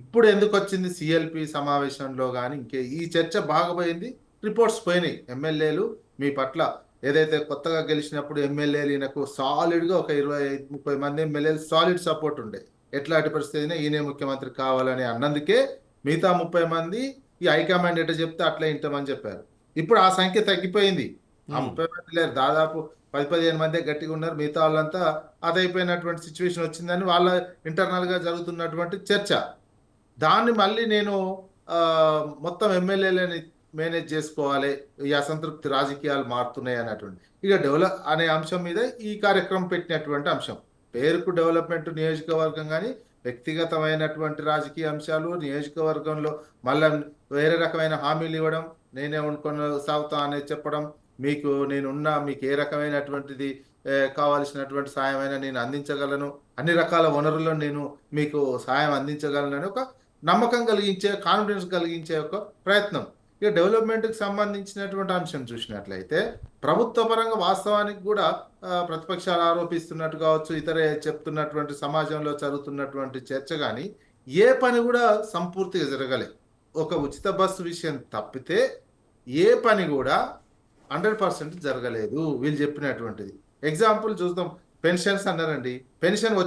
ఇప్పుడు ఎందుకు వచ్చింది సిఎల్పి సమావేశంలో కానీ ఈ చర్చ బాగా పోయింది, రిపోర్ట్స్ పోయినాయి. ఎమ్మెల్యేలు మీ పట్ల ఏదైతే కొత్తగా గెలిచినప్పుడు ఎమ్మెల్యేలు ఈయనకు సాలిడ్గా ఒక 25-30 మంది ఎమ్మెల్యేలు సాలిడ్ సపోర్ట్ ఉండే, ఎట్లాంటి పరిస్థితి అయినా ఈయనే ముఖ్యమంత్రి కావాలని అన్నందుకే మిగతా 30 మంది ఈ హైకమాండ్ ఎట్లా చెప్తే అట్లా ఇంటమని చెప్పారు. ఇప్పుడు ఆ సంఖ్య తగ్గిపోయింది, ఆ 30 మంది లేరు, దాదాపు 10-15 మందే గట్టిగా ఉన్నారు, మిగతా వాళ్ళంతా అదైపోయినటువంటి సిచ్యువేషన్ వచ్చిందని వాళ్ళ ఇంటర్నల్గా జరుగుతున్నటువంటి చర్చ. దాన్ని మళ్ళీ నేను మొత్తం ఎమ్మెల్యేలని మేనేజ్ చేసుకోవాలి, ఈ అసంతృప్తి రాజకీయాలు మారుతున్నాయి అన్నటువంటి ఇక డెవలప్ అనే అంశం మీద ఈ కార్యక్రమం పెట్టినటువంటి అంశం. పేరుకు డెవలప్మెంట్ నియోజకవర్గం కానీ వ్యక్తిగతమైనటువంటి రాజకీయ అంశాలు, నియోజకవర్గంలో మళ్ళీ వేరే రకమైన హామీలు ఇవ్వడం, నేనే కొనసాగుతా అనేది చెప్పడం, మీకు ఏ రకమైనటువంటిది కావాల్సినటువంటి సాయం అయినా నేను అందించగలను, అన్ని రకాల వనరులను నేను మీకు సాయం అందించగలను ఒక నమ్మకం కలిగించే, కాన్ఫిడెన్స్ కలిగించే ఒక ప్రయత్నం. ఇక డెవలప్మెంట్కి సంబంధించినటువంటి అంశం చూసినట్లయితే ప్రభుత్వ పరంగా వాస్తవానికి కూడా ప్రతిపక్షాలు ఆరోపిస్తున్నట్టు కావచ్చు, ఇతరే చెప్తున్నటువంటి సమాజంలో జరుగుతున్నటువంటి చర్చ కానీ ఏ పని కూడా సంపూర్తిగా జరగలే. ఒక ఉచిత బస్సు విషయం తప్పితే ఏ పని కూడా 100% జరగలేదు వీళ్ళు చెప్పినటువంటిది. ఎగ్జాంపుల్ చూద్దాం, పెన్షన్స్ అన్నారండి, పెన్షన్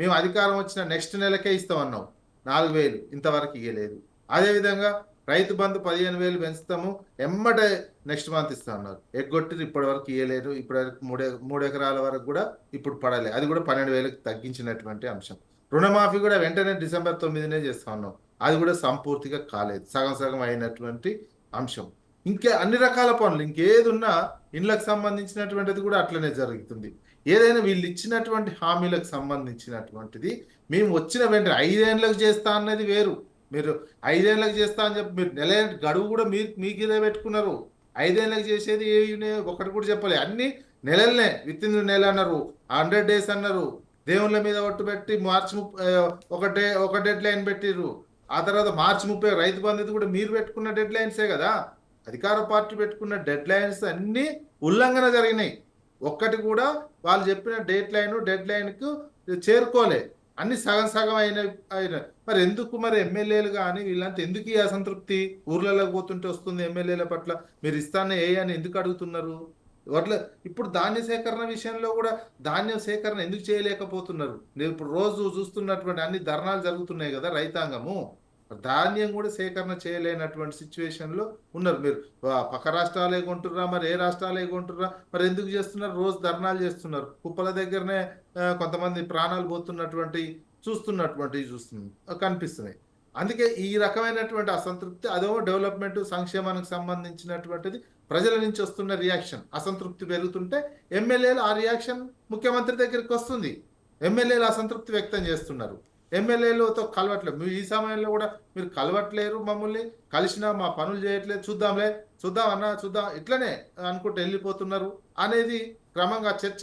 మేము అధికారం వచ్చిన నెక్స్ట్ నెలకే ఇస్తామన్నాం, 4,000 ఇంతవరకు ఇవ్వలేదు. అదేవిధంగా రైతు బంధు 15,000 పెంచుతాము, ఎమ్మటే నెక్స్ట్ మంత్ ఇస్తా ఉన్నారు, ఎగ్గొట్టి ఇప్పటి వరకు ఇవ్వలేరు. ఇప్పటివరకు 3 ఎకరాల వరకు కూడా ఇప్పుడు పడలేదు, అది కూడా 12,000కి తగ్గించినటువంటి అంశం. రుణమాఫీ కూడా వెంటనే December 9నే చేస్తా ఉన్నాం, అది కూడా సంపూర్తిగా కాలేదు, సగం అయినటువంటి అంశం. ఇంకా అన్ని రకాల పనులు ఇంకేది ఉన్నా ఇండ్లకు సంబంధించినటువంటిది కూడా అట్లనే జరుగుతుంది. ఏదైనా వీళ్ళు ఇచ్చినటువంటి హామీలకు సంబంధించినటువంటిది మేము వచ్చిన వెంటనే 5 ఏళ్ళకు చేస్తా అన్నది వేరు. మీరు 5 ఏళ్ళకి చేస్తా అని చెప్పి మీరు నెల గడువు కూడా మీకు ఇదే పెట్టుకున్నారు. 5 ఏళ్ళకి చేసేది ఒకటి కూడా చెప్పలే, అన్ని నెలలనే, విత్ ఇన్ నెల అన్నారు, 100 days అన్నారు, దేవుళ్ళ మీద ఒట్టు పెట్టి March 30 ఒక డెడ్ లైన్ పెట్టిర్రు. ఆ తర్వాత March 30 రైతు బంధు కూడా మీరు పెట్టుకున్న డెడ్ లైన్సే కదా, అధికార పార్టీ పెట్టుకున్న డెడ్ లైన్స్ అన్ని ఉల్లంఘన జరిగినాయి. ఒక్కటి కూడా వాళ్ళు చెప్పిన డెడ్ లైన్కు చేరుకోలే, అన్ని సగం అయిన మరి ఎందుకు మరి ఎమ్మెల్యేలు కానీ వీళ్ళంతా ఎందుకు ఈ అసంతృప్తి? ఊర్లలోకి పోతుంటే వస్తుంది ఎమ్మెల్యేల పట్ల, మీరు ఇస్తానే అని ఎందుకు అడుగుతున్నారు? ఇప్పుడు ధాన్య సేకరణ విషయంలో కూడా ధాన్యం సేకరణ ఎందుకు చేయలేకపోతున్నారు? నేను ఇప్పుడు రోజు చూస్తున్నటువంటి అన్ని ధర్నాలు జరుగుతున్నాయి కదా, రైతాంగము ధాన్యం కూడా సేకరణ చేయలేనటువంటి సిచ్యువేషన్లో ఉన్నారు. మీరు పక్క రాష్ట్రాలే కొంటుర్రా, మరి ఏ రాష్ట్రాలే కొంటుర్రా, మరి ఎందుకు చేస్తున్నారు? రోజు ధర్నాలు చేస్తున్నారు, కుప్పల దగ్గరనే కొంతమంది ప్రాణాలు పోతున్నటువంటి కనిపిస్తున్నాయి. అందుకే ఈ రకమైనటువంటి అసంతృప్తి, అదేమో డెవలప్మెంట్ సంక్షేమానికి సంబంధించినటువంటిది ప్రజల నుంచి వస్తున్న రియాక్షన్, అసంతృప్తి పెరుగుతుంటే ఎమ్మెల్యేలు ఆ రియాక్షన్ ముఖ్యమంత్రి దగ్గరికి వస్తుంది, ఎమ్మెల్యేలు అసంతృప్తి వ్యక్తం చేస్తున్నారు, ఎమ్మెల్యేలతో కలవట్లేదు. ఈ సమయంలో కూడా మీరు కలవట్లేరు, మమ్మల్ని కలిసినా మా పనులు చేయట్లేదు, చూద్దాం ఇట్లనే అనుకుంటూ వెళ్ళిపోతున్నారు అనేది క్రమంగా చర్చ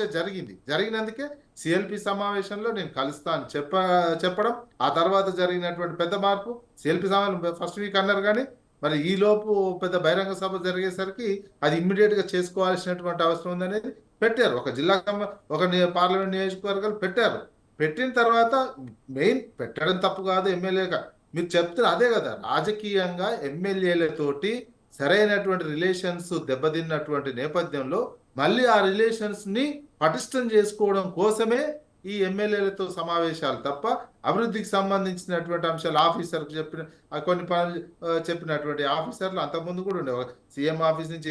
జరిగినందుకే సిఎల్పి సమావేశంలో నేను కలుస్తా అని చెప్పడం, ఆ తర్వాత జరిగినటువంటి పెద్ద మార్పు. సిఎల్పి సమావేశం ఫస్ట్ వీక్ అన్నారు కానీ మరి ఈ లోపు పెద్ద బహిరంగ సభ జరిగేసరికి అది ఇమ్మీడియట్ గా చేసుకోవాల్సినటువంటి అవసరం ఉందనేది పెట్టారు. ఒక ఒక పార్లమెంట్ నియోజకవర్గాలు పెట్టారు. పెట్టిన తర్వాత మెయిన్ పెట్టడం తప్పు కాదు ఎమ్మెల్యేగా. మీరు చెప్తున్నారు అదే కదా, రాజకీయంగా ఎమ్మెల్యేలతోటి సరైనటువంటి రిలేషన్స్ దెబ్బతిన్నటువంటి నేపథ్యంలో మళ్ళీ ఆ రిలేషన్స్ ని పటిష్టం చేసుకోవడం కోసమే ఈ ఎమ్మెల్యేలతో సమావేశాలు తప్ప అభివృద్ధికి సంబంధించినటువంటి అంశాలు ఆఫీసర్కి చెప్పిన కొన్ని పనులు చెప్పినటువంటి ఆఫీసర్లు అంతకుముందు కూడా ఉండేవారు. సీఎం ఆఫీస్ నుంచి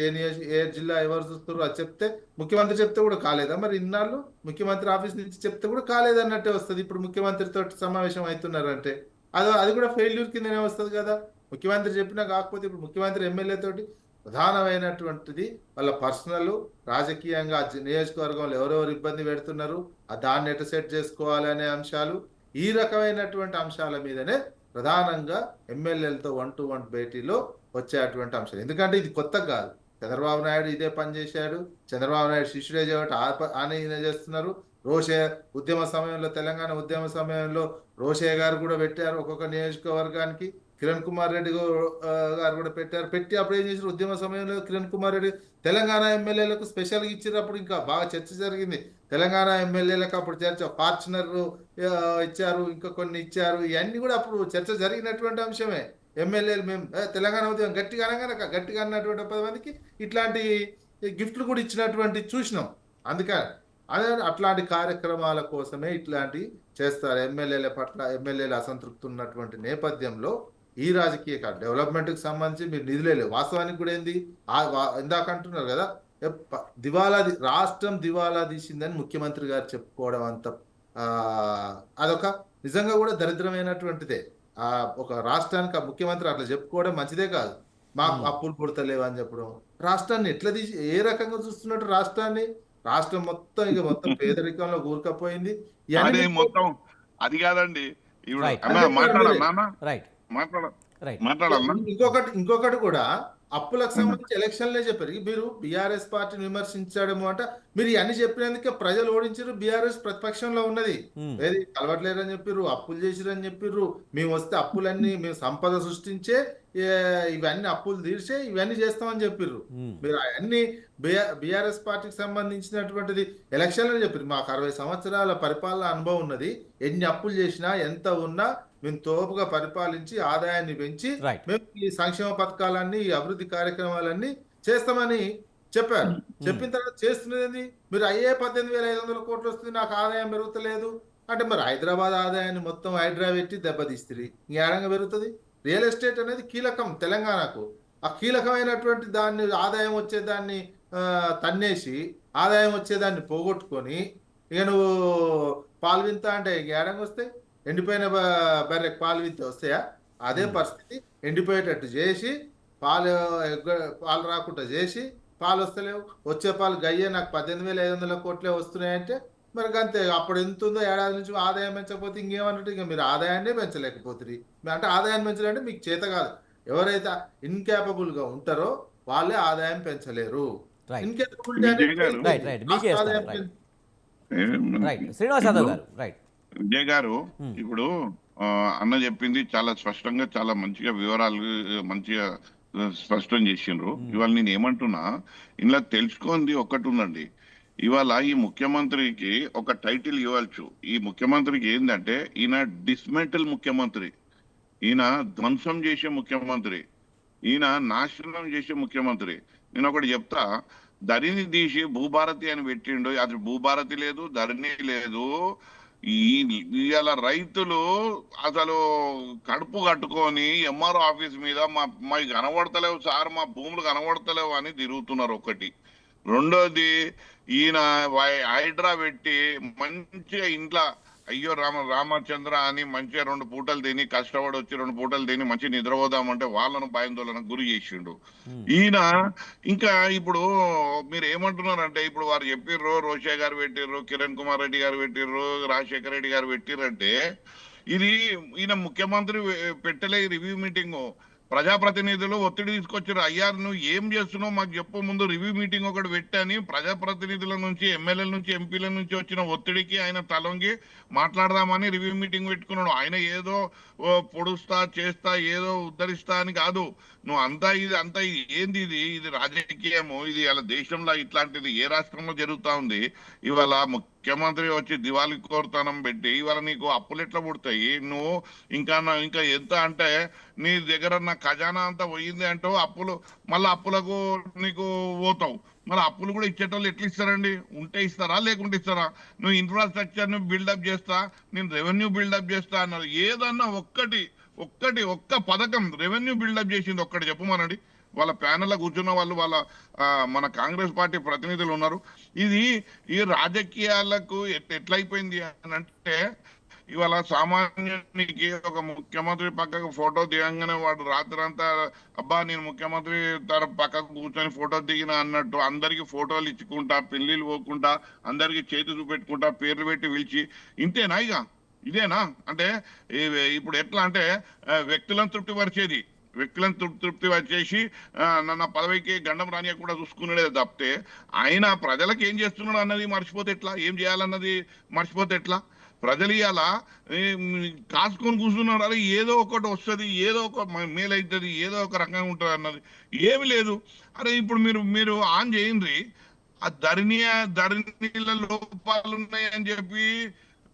ఏ జిల్లా ఎవరు చూస్తారు అది చెప్తే ముఖ్యమంత్రి చెప్తే కూడా కాలేదా? మరి ఇన్నాళ్ళు ముఖ్యమంత్రి ఆఫీస్ నుంచి చెప్తే కూడా కాలేదన్నట్టే వస్తుంది. ఇప్పుడు ముఖ్యమంత్రితో సమావేశం అవుతున్నారంటే అది కూడా ఫెయిల్యూర్ కిందనే వస్తుంది కదా. ముఖ్యమంత్రి చెప్పినా కాకపోతే ఇప్పుడు ముఖ్యమంత్రి ఎమ్మెల్యే తోటి ప్రధానమైనటువంటిది వాళ్ళ పర్సనల్ రాజకీయంగా నియోజకవర్గంలో ఎవరెవరు ఇబ్బంది పెడుతున్నారు, దాన్ని ఎట సెట్ చేసుకోవాలి అనే అంశాలు, ఈ రకమైనటువంటి అంశాల మీదనే ప్రధానంగా ఎమ్మెల్యేలతో 1-to-1 భేటీలో వచ్చేటువంటి అంశాలు. ఎందుకంటే ఇది కొత్త కాదు. చంద్రబాబు నాయుడు ఇదే పని చేశాడు. చంద్రబాబు నాయుడు శిష్యుడే చేయబట్టి ఆయన చేస్తున్నారు. రోషే ఉద్యమ సమయంలో, తెలంగాణ ఉద్యమ సమయంలో రోషయ్య గారు కూడా పెట్టారు ఒక్కొక్క నియోజకవర్గానికి. కిరణ్ కుమార్ రెడ్డి గారు కూడా పెట్టారు. పెట్టి అప్పుడు ఏం చేశారు, ఉద్యమ సమయంలో కిరణ్ కుమార్ రెడ్డి తెలంగాణ ఎమ్మెల్యేలకు స్పెషల్గా ఇచ్చినప్పుడు ఇంకా బాగా చర్చ జరిగింది. తెలంగాణ ఎమ్మెల్యేలకు అప్పుడు చర్చ, ఫార్చునర్ ఇచ్చారు, ఇంకా కొన్ని ఇచ్చారు. ఇవన్నీ కూడా అప్పుడు చర్చ జరిగినటువంటి అంశమే. ఎమ్మెల్యేలు మేము తెలంగాణ ఉద్యమం గట్టిగా గట్టిగా అన్నటువంటి 10 మందికి ఇట్లాంటి గిఫ్ట్లు కూడా ఇచ్చినటువంటి చూసినాం. అందుకని అదే అట్లాంటి కార్యక్రమాల కోసమే ఇట్లాంటి చేస్తారు. ఎమ్మెల్యేల పట్ల ఎమ్మెల్యేలు అసంతృప్తి ఉన్నటువంటి నేపథ్యంలో ఈ రాజకీయ డెవలప్మెంట్కి సంబంధించి మీరు నిధులే లేవు. వాస్తవానికి కూడా ఏంది, ఇందాక అంటున్నారు కదా, రాష్ట్రం దివాలా తీసిందని ముఖ్యమంత్రి గారు చెప్పుకోవడం అంత అదొక నిజంగా కూడా దరిద్రమైనటువంటిదే. ఒక రాష్ట్రానికి ఆ ముఖ్యమంత్రి అట్లా చెప్పుకోవడం మంచిదే కాదు. మాకు అప్పులు పుడతలేవు అని చెప్పడం. రాష్ట్రాన్ని ఎట్లా తీసి ఏ రకంగా చూస్తున్నట్టు రాష్ట్రం మొత్తం పేదరికంలో కూరుకపోయింది. అదే మొత్తం అది కాదండి. ఇప్పుడు Right. అన్నా మాట్లాడాలన్నా రైట్ రైట్ మాట్లాడాలన్నా ఇంకొకటి కూడా అప్పులకు సంబంధించి ఎలక్షన్లే చెప్పారు. మీరు బీఆర్ఎస్ పార్టీని విమర్శించడము అంటే మీరు ఇవన్నీ చెప్పినందుకే ప్రజలు ఓడించారు. బీఆర్ఎస్ ప్రతిపక్షంలో ఉన్నది ఏది కలవట్లేరని చెప్పిర్రు, అప్పులు చేసిరని చెప్పిర్రు. మేము వస్తే అప్పులన్నీ మేము సంపద సృష్టించే ఇవన్నీ అప్పులు తీర్చే ఇవన్నీ చేస్తామని చెప్పిర్రు. మీరు అవన్నీ బీఆర్ఎస్ పార్టీకి సంబంధించినటువంటిది ఎలక్షన్లో చెప్పారు. మాకు 60 సంవత్సరాల పరిపాలన అనుభవం ఉన్నది, ఎన్ని అప్పులు చేసినా ఎంత ఉన్నా మేము తోపుగా పరిపాలించి ఆదాయాన్ని పెంచి మేము ఈ సంక్షేమ పథకాలన్నీ ఈ అభివృద్ధి కార్యక్రమాలన్నీ చేస్తామని చెప్పారు. చెప్పిన తర్వాత చేస్తున్నది మీరు 18,500 కోట్లు వస్తుంది, నాకు ఆదాయం పెరుగుతలేదు అంటే మరి హైదరాబాద్ ఆదాయాన్ని మొత్తం హైడ్రా పెట్టి దెబ్బతీస్తుంది. ఇంకేడంగా పెరుగుతుంది. రియల్ ఎస్టేట్ అనేది కీలకం తెలంగాణకు. ఆ కీలకమైనటువంటి దాన్ని ఆదాయం వచ్చేదాన్ని తన్నేసి ఆదాయం వచ్చేదాన్ని పోగొట్టుకొని ఇక నువ్వు పాలు వింత అంటే ఏడంగా వస్తాయి. ఎండిపోయిన బర్రెకి పాలు విత్తే వస్తాయా? అదే పరిస్థితి. ఎండిపోయేటట్టు చేసి పాలు రాకుండా చేసి పాలు వస్తలేవు. వచ్చే పాలు గయ్యే నాకు 18,500 కోట్లే వస్తున్నాయంటే మరి అంతే. అప్పుడు ఎంత ఉందో ఏడాది నుంచి ఆదాయం పెంచకపోతే ఇంకేమన్నట్టు, ఇక మీరు ఆదాయాన్ని పెంచలేకపోతుంది. అంటే ఆదాయాన్ని పెంచాలంటే మీకు చేత కాదు. ఎవరైతే ఇన్కేపబుల్ గా ఉంటారో వాళ్ళే ఆదాయం పెంచలేరు. శ్రీనివాస్ యాదవ్ గారు రైట్. విజయ్ గారు ఇప్పుడు అన్న చెప్పింది చాలా స్పష్టంగా, చాలా మంచిగా వివరాలు మంచిగా స్పష్టం చేసిండ్రు. ఇవాళ నేను ఏమంటున్నా, ఇలా తెలుసుకుంది ఒక్కటి ఉందండి. ఇవాళ ఈ ముఖ్యమంత్రికి ఒక టైటిల్ ఇవ్వచ్చు. ఈ ముఖ్యమంత్రికి ఏంటంటే ఈయన డిస్మెంటల్ ముఖ్యమంత్రి, ఈయన ధ్వంసం చేసే ముఖ్యమంత్రి, ఈయన నాశనం చేసే ముఖ్యమంత్రి. నేను ఒకటి చెప్తా, ధరణి తీసి భూభారతి అని పెట్టిండు. అది భూభారతి లేదు, ధరణి లేదు. ఇవాళ రైతులు అసలు కడుపు కట్టుకొని ఎంఆర్ఓ ఆఫీస్ మీద మా కనబడతలేవు సార్, మా భూములు కనబడతలేవు అని తిరుగుతున్నారు. ఒకటి. రెండోది, ఈయన హైడ్రా పెట్టి మంచిగా ఇంట్లో అయ్యో రామచంద్ర అని మంచిగా 2 పూటలు తిని కష్టపడి వచ్చి 2 పూటలు తిని మంచిగా నిద్రపోదామంటే వాళ్ళను భయాందోళనకు గురి చేసిండు ఈయన. ఇంకా ఇప్పుడు మీరు ఏమంటున్నారంటే, ఇప్పుడు వారు చెప్పిర్రు, రోషయ్య గారు పెట్టిర్రు, కిరణ్ కుమార్ రెడ్డి గారు పెట్టిర్రు, రాజశేఖర రెడ్డి గారు పెట్టిర్రంటే ఇది ఈయన ముఖ్యమంత్రి పెట్టలే రివ్యూ మీటింగ్. ప్రజాప్రతినిధులు ఒత్తిడి తీసుకొచ్చారు. అయ్యా నువ్వు ఏం చేస్తున్నావు మాకు చెప్పు, ముందు రివ్యూ మీటింగ్ ఒకటి పెట్టని ప్రజాప్రతినిధుల నుంచి, ఎమ్మెల్యేల నుంచి, ఎంపీల నుంచి వచ్చిన ఒత్తిడికి ఆయన తలొంగి మాట్లాడదామని రివ్యూ మీటింగ్ పెట్టుకున్నాడు. ఆయన ఏదో పొడుస్తా చేస్తా ఏదో ఉద్ధరిస్తా అని కాదు. నువ్వు అంతా ఇది ఏంది, ఇది రాజకీయము, ఇది ఇలా దేశంలో ఇట్లాంటిది ఏ రాష్ట్రంలో జరుగుతా ఉంది? ఇవాళ ముఖ్యమంత్రి వచ్చి దివాళీ కోరుతనం పెట్టి ఇవాళ నీకు అప్పులు ఎట్లా పుడతాయి? నువ్వు ఇంకా ఎంత అంటే నీ దగ్గర నా ఖజానా అంతా పోయింది అంటూ మళ్ళీ అప్పులకు నీకు పోతావు. మరి అప్పులు కూడా ఇచ్చేటోళ్ళు ఎట్లా ఇస్తారండి? ఉంటే ఇస్తారా లేకుంటే ఇస్తారా? నువ్వు ఇన్ఫ్రాస్ట్రక్చర్ ను బిల్డప్ చేస్తా, నేను రెవెన్యూ బిల్డప్ చేస్తా అన్నారు. ఏదన్నా ఒక్క పథకం రెవెన్యూ బిల్డప్ చేసింది ఒక్కటి చెప్పమనండి. వాళ్ళ ప్యానెల్లో కూర్చున్న వాళ్ళు, మన కాంగ్రెస్ పార్టీ ప్రతినిధులు ఉన్నారు. ఈ రాజకీయాలకు ఎట్లయిపోయింది అని అంటే, ఇవాళ సామాన్యునికి ఒక ముఖ్యమంత్రి పక్కకు ఫోటో దిగంగానే వాడు రాత్రంతా అబ్బా నేను ముఖ్యమంత్రి పక్కకు కూర్చొని ఫోటో దిగిన అన్నట్టు అందరికి ఫోటోలు ఇచ్చుకుంటా, పెళ్లిళ్ళు పోకుండా, అందరికి చేతి చూపెట్టుకుంటా, పేర్లు పెట్టి పిలిచి, ఇంతేనా ఇదేనా అంటే? ఇప్పుడు ఎట్లా అంటే వ్యక్తులను తృప్తి వచ్చేసి నా పదవికి గండం రానియకుండా చూసుకున్నాడే తప్పితే ఆయన ప్రజలకు ఏం చేస్తున్నాడు అన్నది మర్చిపోతే ఎట్లా, ఏం చేయాలన్నది మర్చిపోతే ఎట్లా? ప్రజలు ఇవాళ కాసుకొని కూర్చున్నారు. అది ఏదో ఒకటి వస్తుంది, ఏదో ఒక మేలవుతుంది, ఏదో ఒక రకంగా ఉంటుంది అన్నది ఏమి లేదు. అరే ఇప్పుడు మీరు ఆన్ చేయండి, ఆ ధరణిల లోపాలు ఉన్నాయని చెప్పి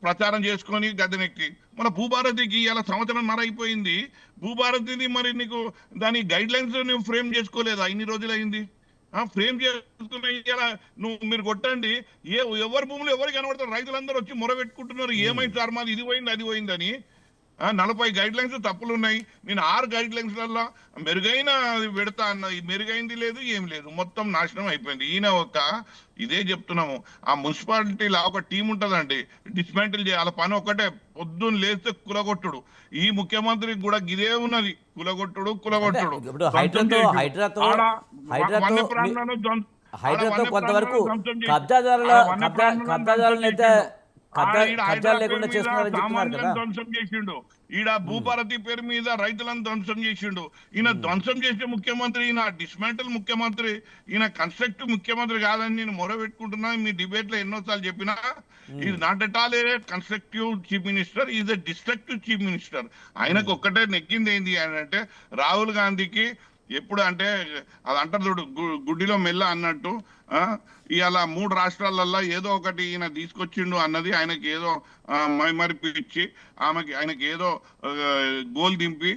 ప్రచారం చేసుకొని గద్దెనెక్కి మన భూభారతికి ఇలా సంవత్సరంన్నర అయిపోయింది. భూభారతిని మరి నీకు దాని గైడ్ లైన్స్ నువ్వు ఫ్రేమ్ చేసుకోలేదా? ఇన్ని రోజులు అయింది. ఫ్రేమ్ చేసుకున్న ఇలా మీరు కొట్టండి, ఎవరి భూములు ఎవరికి కనబడతారు? రైతులందరూ వచ్చి మొరబెట్టుకుంటున్నారు, ఏమైంది సార్ మాది ఇది పోయింది అది పోయిందని. 40 గైడ్ లైన్స్ తప్పులు ఉన్నాయి. నేను 6 గైడ్ లైన్స్లలో మెరుగైన పెడతా అన్న, మెరుగైంది లేదు, ఏం లేదు, మొత్తం నాశనం అయిపోయింది. ఇదే చెప్తున్నాము. ఆ మున్సిపాలిటీలో ఒక టీం ఉంటదండి, డిస్మాంటిల్ చేయాలి. పని ఒకటే, పొద్దున్న లేస్తే కులగొట్టుడు. ఈ ముఖ్యమంత్రికి కూడా గిదే ఉన్నది, కులగొట్టుడు. హైడ్రాతో కొంతవరకు కబ్జాదారులను అయితే లేకుండా చేస్తున్నారని చెప్తున్నారు కదా. ధ్వంసం చేసిండు ఈడ భూభారతి పేరు మీద, రైతులను ధ్వంసం చేసిండు. ఈయన ధ్వంసం చేసే ముఖ్యమంత్రి, ఈయన డిస్మాంటిల్ ముఖ్యమంత్రి, ఈయన కన్స్ట్రక్టివ్ ముఖ్యమంత్రి కాదని నేను మొరబెట్టుకుంటున్నా. మీ డిబేట్ లో ఎన్నోసార్లు చెప్పినా, is not at all A constructive chief minister, is a destructive chief minister. ఆయనకు ఒక్కటే నెగ్గింది ఏంది అని అంటే, రాహుల్ గాంధీకి ఎప్పుడు అంటే అది అంటారు చూడు, గుడ్డిలో మెల్ల అన్నట్టు, ఇవాళ 3 రాష్ట్రాలల్లో ఏదో ఒకటి ఈయన తీసుకొచ్చిండు అన్నది ఆయనకి ఏదో మైమరిపిచ్చి, ఆయనకి ఏదో గోల్ దింపి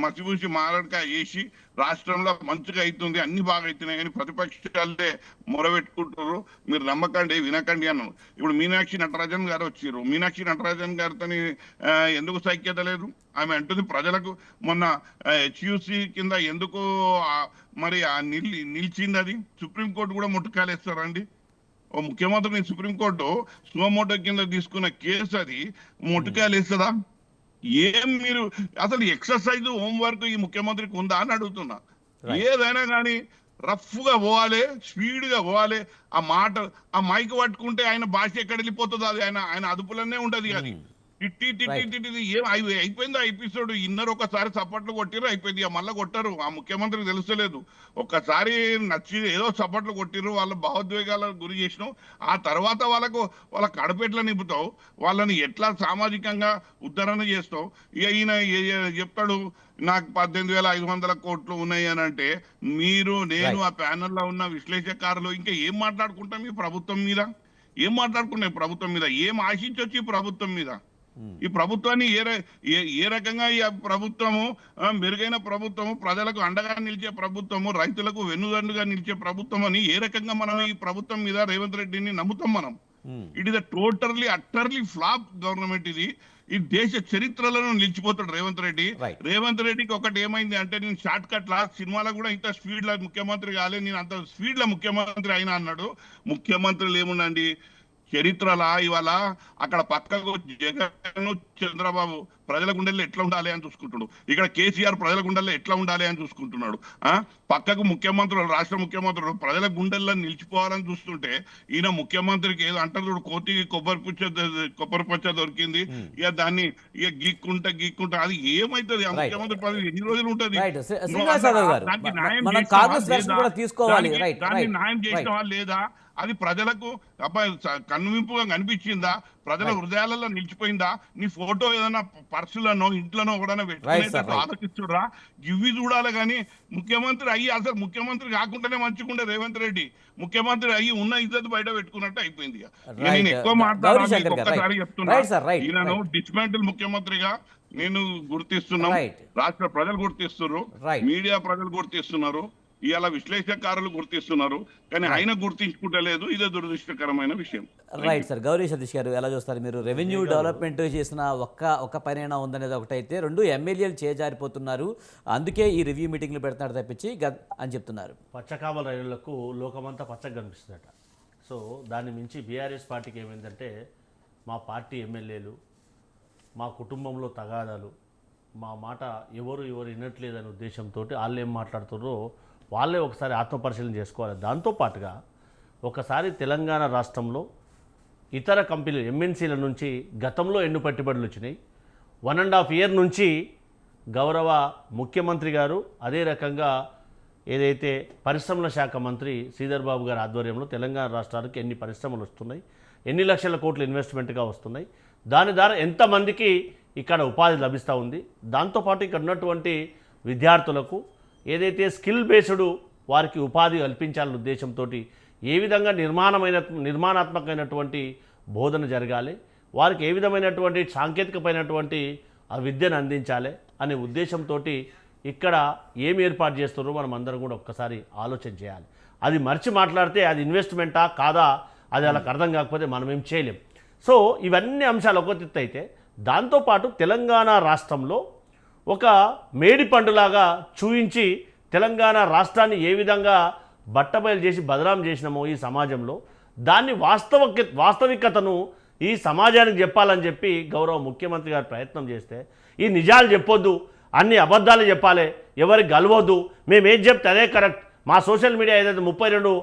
మసిపూసి మారడక చేసి రాష్ట్రంలో మంచిగా అవుతుంది, అన్ని బాగా అవుతున్నాయి కానీ ప్రతిపక్షాలే మొరబెట్టుకుంటారు. మీరు నమ్మకండి, వినకండి అన్నాను. ఇప్పుడు మీనాక్షి నటరాజన్ గారు వచ్చారు. మీనాక్షి నటరాజన్ గారితో ఎందుకు సైక్యత లేదు? ఆమె అంటుంది ప్రజలకు మొన్న హెచ్యూసి కింద ఎందుకు మరి నిలిచింది? అది సుప్రీంకోర్టు కూడా ముట్టుకాలేస్తారండి. ఓ ముఖ్యమంత్రిని సుప్రీంకోర్టు సుమోటో కింద తీసుకున్న కేసు అది ముట్టుకాలేస్తుందా? మీరు అసలు ఎక్సర్సైజ్ హోంవర్క్ ఈ ముఖ్యమంత్రికి ఉందా అని అడుగుతున్నా. ఏదైనా కానీ రఫ్ గా పోవాలి, స్పీడ్ గా పోవాలి. ఆ మైక్ పట్టుకుంటే ఆయన భాష ఎక్కడ వెళ్ళిపోతుంది, అది ఆయన అదుపులోనే ఉంటది. అది ఏం అయిపోయింది ఆ ఎపిసోడ్. ఇన్నర్ ఒకసారి చప్పట్లు కొట్టిరు, అయిపోయింది. మళ్ళీ కొట్టారు. ఆ ముఖ్యమంత్రికి తెలుస్తలేదు. ఒక్కసారి నచ్చి ఏదో చప్పట్లు కొట్టిరు, వాళ్ళ భావోద్వేగాలకు గురి చేసినావు. ఆ తర్వాత వాళ్ళ కడపెట్ల నింపుతావు, వాళ్ళని ఎట్లా సామాజికంగా ఉద్ధరణ చేస్తావు. ఈయన చెప్తాడు నాకు 18,500 కోట్లు ఉన్నాయి అని అంటే, నేను ఆ ప్యానెల్లో ఉన్న విశ్లేషకారులు ఇంకా ఏం మాట్లాడుకుంటాం ఈ ప్రభుత్వం మీద? ఏం మాట్లాడుకున్నాం ప్రభుత్వం మీద? ఏం ఆశించొచ్చు ఈ ప్రభుత్వం మీద? ఈ ప్రభుత్వాన్ని ఏ రకంగా ఈ ప్రభుత్వము మెరుగైన ప్రభుత్వము, ప్రజలకు అండగా నిలిచే ప్రభుత్వము, రైతులకు వెన్నుదండుగా నిలిచే ప్రభుత్వం అని ఏ రకంగా మనం ఈ ప్రభుత్వం మీద రేవంత్ రెడ్డిని నమ్ముతాం మనం? It is utterly flop government. ఇది ఈ దేశ చరిత్రలను నిలిచిపోతాడు రేవంత్ రెడ్డి. రేవంత్ రెడ్డికి ఒకటి ఏమైంది అంటే, నేను షార్ట్ కట్ లా సినిమాలో కూడా ఇంత స్పీడ్ లా ముఖ్యమంత్రి కాలే, నేను అంత స్పీడ్ లా ముఖ్యమంత్రి అయినా అన్నాడు. ముఖ్యమంత్రులు ఏముండండి చరిత్రలా, ఇవాళ అక్కడ పక్కకు జగన్ చంద్రబాబు ప్రజల గుండెల్లో ఎట్లా ఉండాలి అని చూసుకుంటున్నాడు. ఇక్కడ కేసీఆర్ ప్రజల గుండెల్లో ఎట్లా ఉండాలి అని చూసుకుంటున్నాడు. పక్కకు ముఖ్యమంత్రులు, రాష్ట్ర ముఖ్యమంత్రులు ప్రజల గుండెల్లో నిలిచిపోవాలని చూస్తుంటే ఈయన ముఖ్యమంత్రికి ఏదో అంటారు చూడు, కోతికి కొబ్బరి పచ్చ దొరికింది, ఇక దాన్ని ఇక గీక్కుంటా అది ఏమైతుంది? ఆ ముఖ్యమంత్రి పదవి ఎన్ని రోజులు ఉంటుంది? దానికి న్యాయం చేసినవా లేదా? అది ప్రజలకు కనువింపుగా కనిపించిందా? ప్రజల హృదయాలలో నిలిచిపోయిందా? నీ ఫోటో ఏదైనా పర్సులను ఇంట్లోనో కూడా పెట్టుకునేటట్టు ఆలోచిస్తుర్రా? ఇవి చూడాలి. కానీ ముఖ్యమంత్రి అయ్యి అసలు ముఖ్యమంత్రి కాకుండానే మంచిగుండే రేవంత్ రెడ్డి ముఖ్యమంత్రి అయ్యి ఉన్న ఇజ్జత్ బయట పెట్టుకున్నట్టు అయిపోయింది. నేను ఎక్కువ మాట్లాడాలి, ఒక్కసారి చెప్తున్నా, ఈయనను డిస్మెంటల్ ముఖ్యమంత్రిగా నేను గుర్తిస్తున్నాం, రాష్ట్ర ప్రజలు గుర్తిస్తున్నారు, మీడియా ప్రజలు గుర్తిస్తున్నారు, ఇవాళ విశ్లేషకారులు గుర్తిస్తున్నారు. కానీ ఆయన గుర్తించుకుంటలేదు. ఇదే దురదృష్టకరమైన విషయం. Right sir. గౌరీ సతీష్ గారు ఎలా చూస్తారు మీరు? రెవెన్యూ డెవలప్మెంట్ చేసిన ఒక్క పనేనా ఉందనేది ఒకటైతే, రెండు ఎమ్మెల్యేలు చేజారిపోతున్నారు, అందుకే ఈ రివ్యూ మీటింగ్లు పెడుతున్నారు తప్పించి అని చెప్తున్నారు. పచ్చకామల రైళ్లకు లోకమంతా పచ్చగా కనిపిస్తుందట. సో దాన్ని మించి బీఆర్ఎస్ పార్టీకి ఏమైందంటే, మా పార్టీ ఎమ్మెల్యేలు, మా కుటుంబంలో తగాదాలు, మా మాట ఎవరు వినట్లేదనే ఉద్దేశంతో వాళ్ళు ఏం మాట్లాడుతున్నారో వాళ్ళే ఒకసారి ఆత్మపరిశీలన చేసుకోవాలి. దాంతోపాటుగా ఒకసారి తెలంగాణ రాష్ట్రంలో ఇతర కంపెనీలు ఎంఎన్సీల నుంచి గతంలో ఎన్ని పెట్టుబడులు వచ్చినాయి, 1.5 year నుంచి గౌరవ ముఖ్యమంత్రి గారు, అదే రకంగా ఏదైతే పరిశ్రమల శాఖ మంత్రి శ్రీధర్ బాబు గారి ఆధ్వర్యంలో తెలంగాణ రాష్ట్రానికి ఎన్ని పరిశ్రమలు వస్తున్నాయి, ఎన్ని లక్షల కోట్ల ఇన్వెస్ట్మెంట్గా వస్తున్నాయి, దాని ద్వారా ఎంతమందికి ఇక్కడ ఉపాధి లభిస్తూ ఉంది. దాంతోపాటు ఇక్కడ ఉన్నటువంటి విద్యార్థులకు ఏదైతే స్కిల్ బేస్డ్ వారికి ఉపాధి కల్పించాలనే ఉద్దేశంతో ఏ విధంగా నిర్మాణాత్మకమైనటువంటి బోధన జరగాలి, వారికి ఏ విధమైనటువంటి సాంకేతికమైనటువంటి ఆ విద్యను అందించాలి అనే ఉద్దేశంతో ఇక్కడ ఏమి ఏర్పాటు చేస్తున్నారో మనం అందరం కూడా ఒక్కసారి ఆలోచన చేయాలి. అది మర్చి మాట్లాడితే అది ఇన్వెస్ట్మెంటా కాదా అది వాళ్ళకి అర్థం కాకపోతే మనం ఏం చేయలేం. సో ఇవన్నీ అంశాలు ఒక ఎత్తు అయితే, దాంతోపాటు తెలంగాణ రాష్ట్రంలో ఒక మేడి పండులాగా చూయించి తెలంగాణ రాష్ట్రాన్ని ఏ విధంగా బట్టబయలు చేసి బదనాం చేసినామో ఈ సమాజంలో, దాన్ని వాస్తవికతను ఈ సమాజానికి చెప్పాలని చెప్పి గౌరవ ముఖ్యమంత్రి గారు ప్రయత్నం చేస్తే, ఈ నిజాలు చెప్పొద్దు, అన్ని అబద్ధాలు చెప్పాలి, ఎవరికి గలవద్దు, మేము ఏది చెప్తే అదే కరెక్ట్, మా సోషల్ మీడియా ఏదైతే 32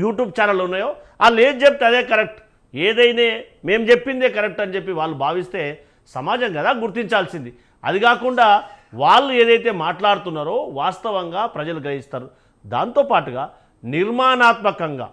యూట్యూబ్ ఛానళ్ళు ఉన్నాయో వాళ్ళు ఏది చెప్తే అదే కరెక్ట్, ఏదైనా మేము చెప్పిందే కరెక్ట్ అని చెప్పి వాళ్ళు భావిస్తే సమాజం కదా గుర్తించాల్సింది. అది కాకుండా వాళ్ళు ఏదైతే మాట్లాడుతున్నారో వాస్తవంగా ప్రజలు గ్రహిస్తారు. దాంతోపాటుగా నిర్మాణాత్మకంగా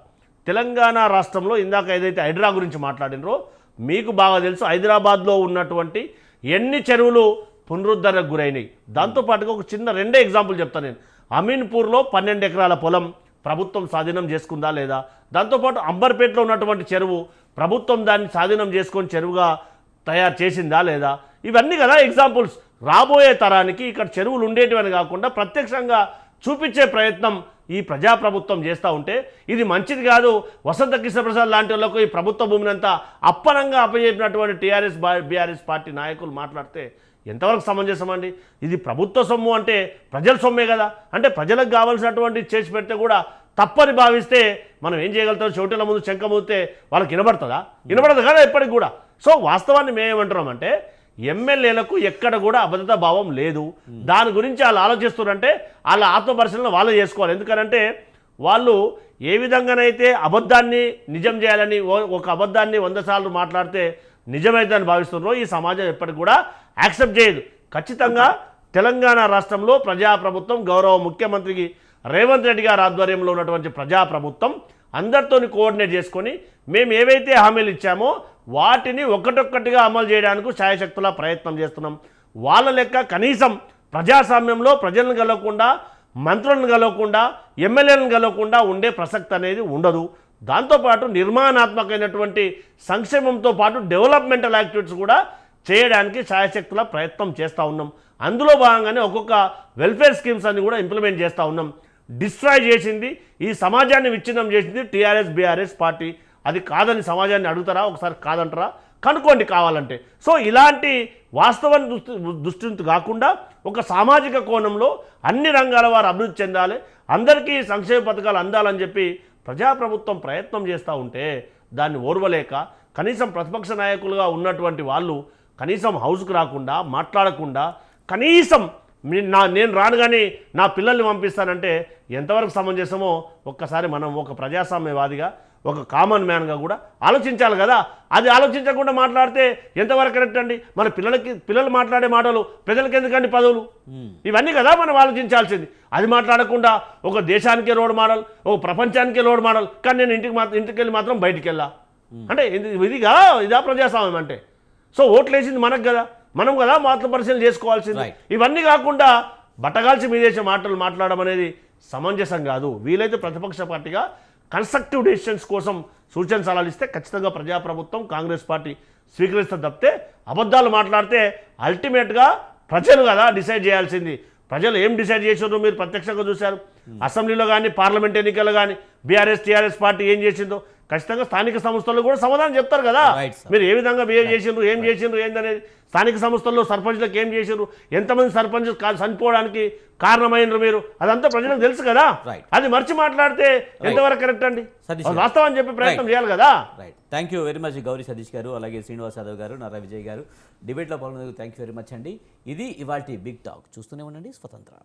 తెలంగాణ రాష్ట్రంలో ఇందాక ఏదైతే హైడ్రా గురించి మాట్లాడినరో మీకు బాగా తెలుసు, హైదరాబాద్లో ఉన్నటువంటి ఎన్ని చెరువులు పునరుద్ధరణకు గురైనాయి. దాంతోపాటుగా ఒక చిన్న 2 ఎగ్జాంపుల్ చెప్తాను నేను. అమీన్పూర్లో 12 ఎకరాల పొలం ప్రభుత్వం స్వాధీనం చేసుకుందా లేదా, దాంతోపాటు అంబర్పేటలో ఉన్నటువంటి చెరువు ప్రభుత్వం దాన్ని స్వాధీనం చేసుకొని చెరువుగా తయారు చేసిందా లేదా, ఇవన్నీ కదా ఎగ్జాంపుల్స్. రాబోయే తరానికి ఇక్కడ చెరువులు ఉండేటివని కాకుండా ప్రత్యక్షంగా చూపించే ప్రయత్నం ఈ ప్రజాప్రభుత్వం చేస్తూ ఉంటే ఇది మంచిది కాదు. వసంత కృష్ణప్రసాద్ లాంటి వాళ్ళకు ఈ ప్రభుత్వ భూమిని అంతా అప్పనంగా అప్పచెప్పినటువంటి బీఆర్ఎస్ పార్టీ నాయకులు మాట్లాడితే ఎంతవరకు సమంజసం అండి? ఇది ప్రభుత్వ సొమ్ము అంటే ప్రజల సొమ్మే కదా. అంటే ప్రజలకు కావాల్సినటువంటి చేసి పెడితే కూడా తప్పని భావిస్తే మనం ఏం చేయగలుగుతాం? చోటుల ముందు శంఖ మూస్తే వాళ్ళకి వినబడుతుందా? వినబడదు కదా ఎప్పటికి కూడా. సో వాస్తవాన్ని మేమేమంటున్నామంటే ఎమ్మెల్యేలకు ఎక్కడ కూడా అభద్రతా భావం లేదు. దాని గురించి వాళ్ళు ఆలోచిస్తున్నారంటే వాళ్ళ ఆత్మపరిశీలన వాళ్ళు చేసుకోవాలి. ఎందుకనంటే వాళ్ళు ఏ విధంగానైతే అబద్ధాన్ని నిజం చేయాలని ఒక అబద్ధాన్ని 100 సార్లు మాట్లాడితే నిజమైందని భావిస్తున్నారో ఈ సమాజం ఎప్పటికి కూడా యాక్సెప్ట్ చేయదు. ఖచ్చితంగా తెలంగాణ రాష్ట్రంలో ప్రజాప్రభుత్వం గౌరవ ముఖ్యమంత్రికి రేవంత్ రెడ్డి గారి ఆధ్వర్యంలో ఉన్నటువంటి ప్రజాప్రభుత్వం అందరితో కోఆర్డినేట్ చేసుకొని మేము ఏవైతే హామీలు ఇచ్చామో వాటిని ఒక్కటొక్కటిగా అమలు చేయడానికి శాయశక్తులా ప్రయత్నం చేస్తున్నాం. వాళ్ళ లెక్క కనీసం ప్రజాస్వామ్యంలో ప్రజలను కలవకుండా, మంత్రులను కలవకుండా, ఎమ్మెల్యేలను కలవకుండా ఉండే ప్రసక్తి అనేది ఉండదు. దాంతోపాటు నిర్మాణాత్మకమైనటువంటి సంక్షేమంతో పాటు డెవలప్మెంటల్ యాక్టివిటీస్ కూడా చేయడానికి శాయశక్తుల ప్రయత్నం చేస్తూ ఉన్నాం. అందులో భాగంగానే ఒక్కొక్క వెల్ఫేర్ స్కీమ్స్ అన్ని కూడా ఇంప్లిమెంట్ చేస్తూ ఉన్నాం. డిస్ట్రాయ్ చేసింది, ఈ సమాజాన్ని విచ్ఛిన్నం చేసింది టీఆర్ఎస్ బీఆర్ఎస్ పార్టీ. అది కాదని సమాజాన్ని అడుగుతారా? ఒకసారి కాదంటారా? కనుక్కోండి కావాలంటే. సో ఇలాంటి వాస్తవాన్ని దృష్టి కాకుండా ఒక సామాజిక కోణంలో అన్ని రంగాల వారు అభివృద్ధి చెందాలి, అందరికీ సంక్షేమ పథకాలు అందాలని చెప్పి ప్రజాప్రభుత్వం ప్రయత్నం చేస్తూ ఉంటే దాన్ని ఓర్వలేక కనీసం ప్రతిపక్ష నాయకులుగా ఉన్నటువంటి వాళ్ళు కనీసం హౌస్కి రాకుండా మాట్లాడకుండా కనీసం నేను రాను కానీ నా పిల్లల్ని పంపిస్తానంటే ఎంతవరకు సమంజసమో ఒక్కసారి మనం ఒక ప్రజాస్వామ్యవాదిగా ఒక కామన్ మ్యాన్గా కూడా ఆలోచించాలి కదా. అది ఆలోచించకుండా మాట్లాడితే ఎంతవరకు కరెక్ట్ అండి? మన పిల్లలు మాట్లాడే మాటలు ప్రజలకు ఎందుకండి పదవులు? ఇవన్నీ కదా మనం ఆలోచించాల్సింది. అది మాట్లాడకుండా ఒక దేశానికే రోడ్ మోడల్, ఒక ప్రపంచానికే రోడ్ మోడల్, కానీ నేను ఇంటికి వెళ్ళి మాత్రం బయటికి వెళ్ళా అంటే ఇదా ప్రజాస్వామ్యం అంటే? సో ఓట్లు వేసింది మనకు కదా, మనం కదా మాత్రం పరిశీలన చేసుకోవాల్సింది. ఇవన్నీ కాకుండా బట్టగాల్చి మీదేసే మాటలు మాట్లాడడం అనేది సమంజసం కాదు. వీలైతే ప్రతిపక్ష పార్టీగా కన్స్ట్రక్టివ్ డెసిషన్స్ కోసం సూచన సలహాలు ఇస్తే ఖచ్చితంగా ప్రజాప్రభుత్వం కాంగ్రెస్ పార్టీ స్వీకరిస్తే తప్పితే అబద్ధాలు మాట్లాడితే అల్టిమేట్గా ప్రజలు కదా డిసైడ్ చేయాల్సింది. ప్రజలు ఏం డిసైడ్ చేసారో మీరు ప్రత్యక్షంగా చూశారు. అసెంబ్లీలో కానీ పార్లమెంట్ ఎన్నికల్లో కానీ బీఆర్ఎస్ టీఆర్ఎస్ పార్టీ ఏం చేసిందో ఖచ్చితంగా స్థానిక సంస్థల్లో కూడా సమాధానం చెప్తారు కదా. మీరు ఏ విధంగా బిహేవ్ చేసిండ్రు, ఏం చేసిండ్రు ఏందనేది. స్థానిక సంస్థల్లో సర్పంచ్లకు ఏం చేసిండ్రు, ఎంతమంది సర్పంచ్ చనిపోవడానికి కారణమైనరు మీరు, అదంతా ప్రజలకు తెలుసు కదా. అది మర్చి మాట్లాడితే ఎంతవరకు కరెక్ట్ అండి? వాస్తవాన్ని చెప్పే ప్రయత్నం చేయాలి కదా. Right, thank you very much Gauri Satish గారు, అలాగే శ్రీనివాస్ యాదవ్ గారు, నారా విజయ్ గారు డిబేట్లో పాల్గొనేందుకు థ్యాంక్ యూ వెరీ మచ్ అండి. ఇది ఇవాల్టి బిగ్ టాక్. చూస్తూనే ఉండండి స్వతంత్ర.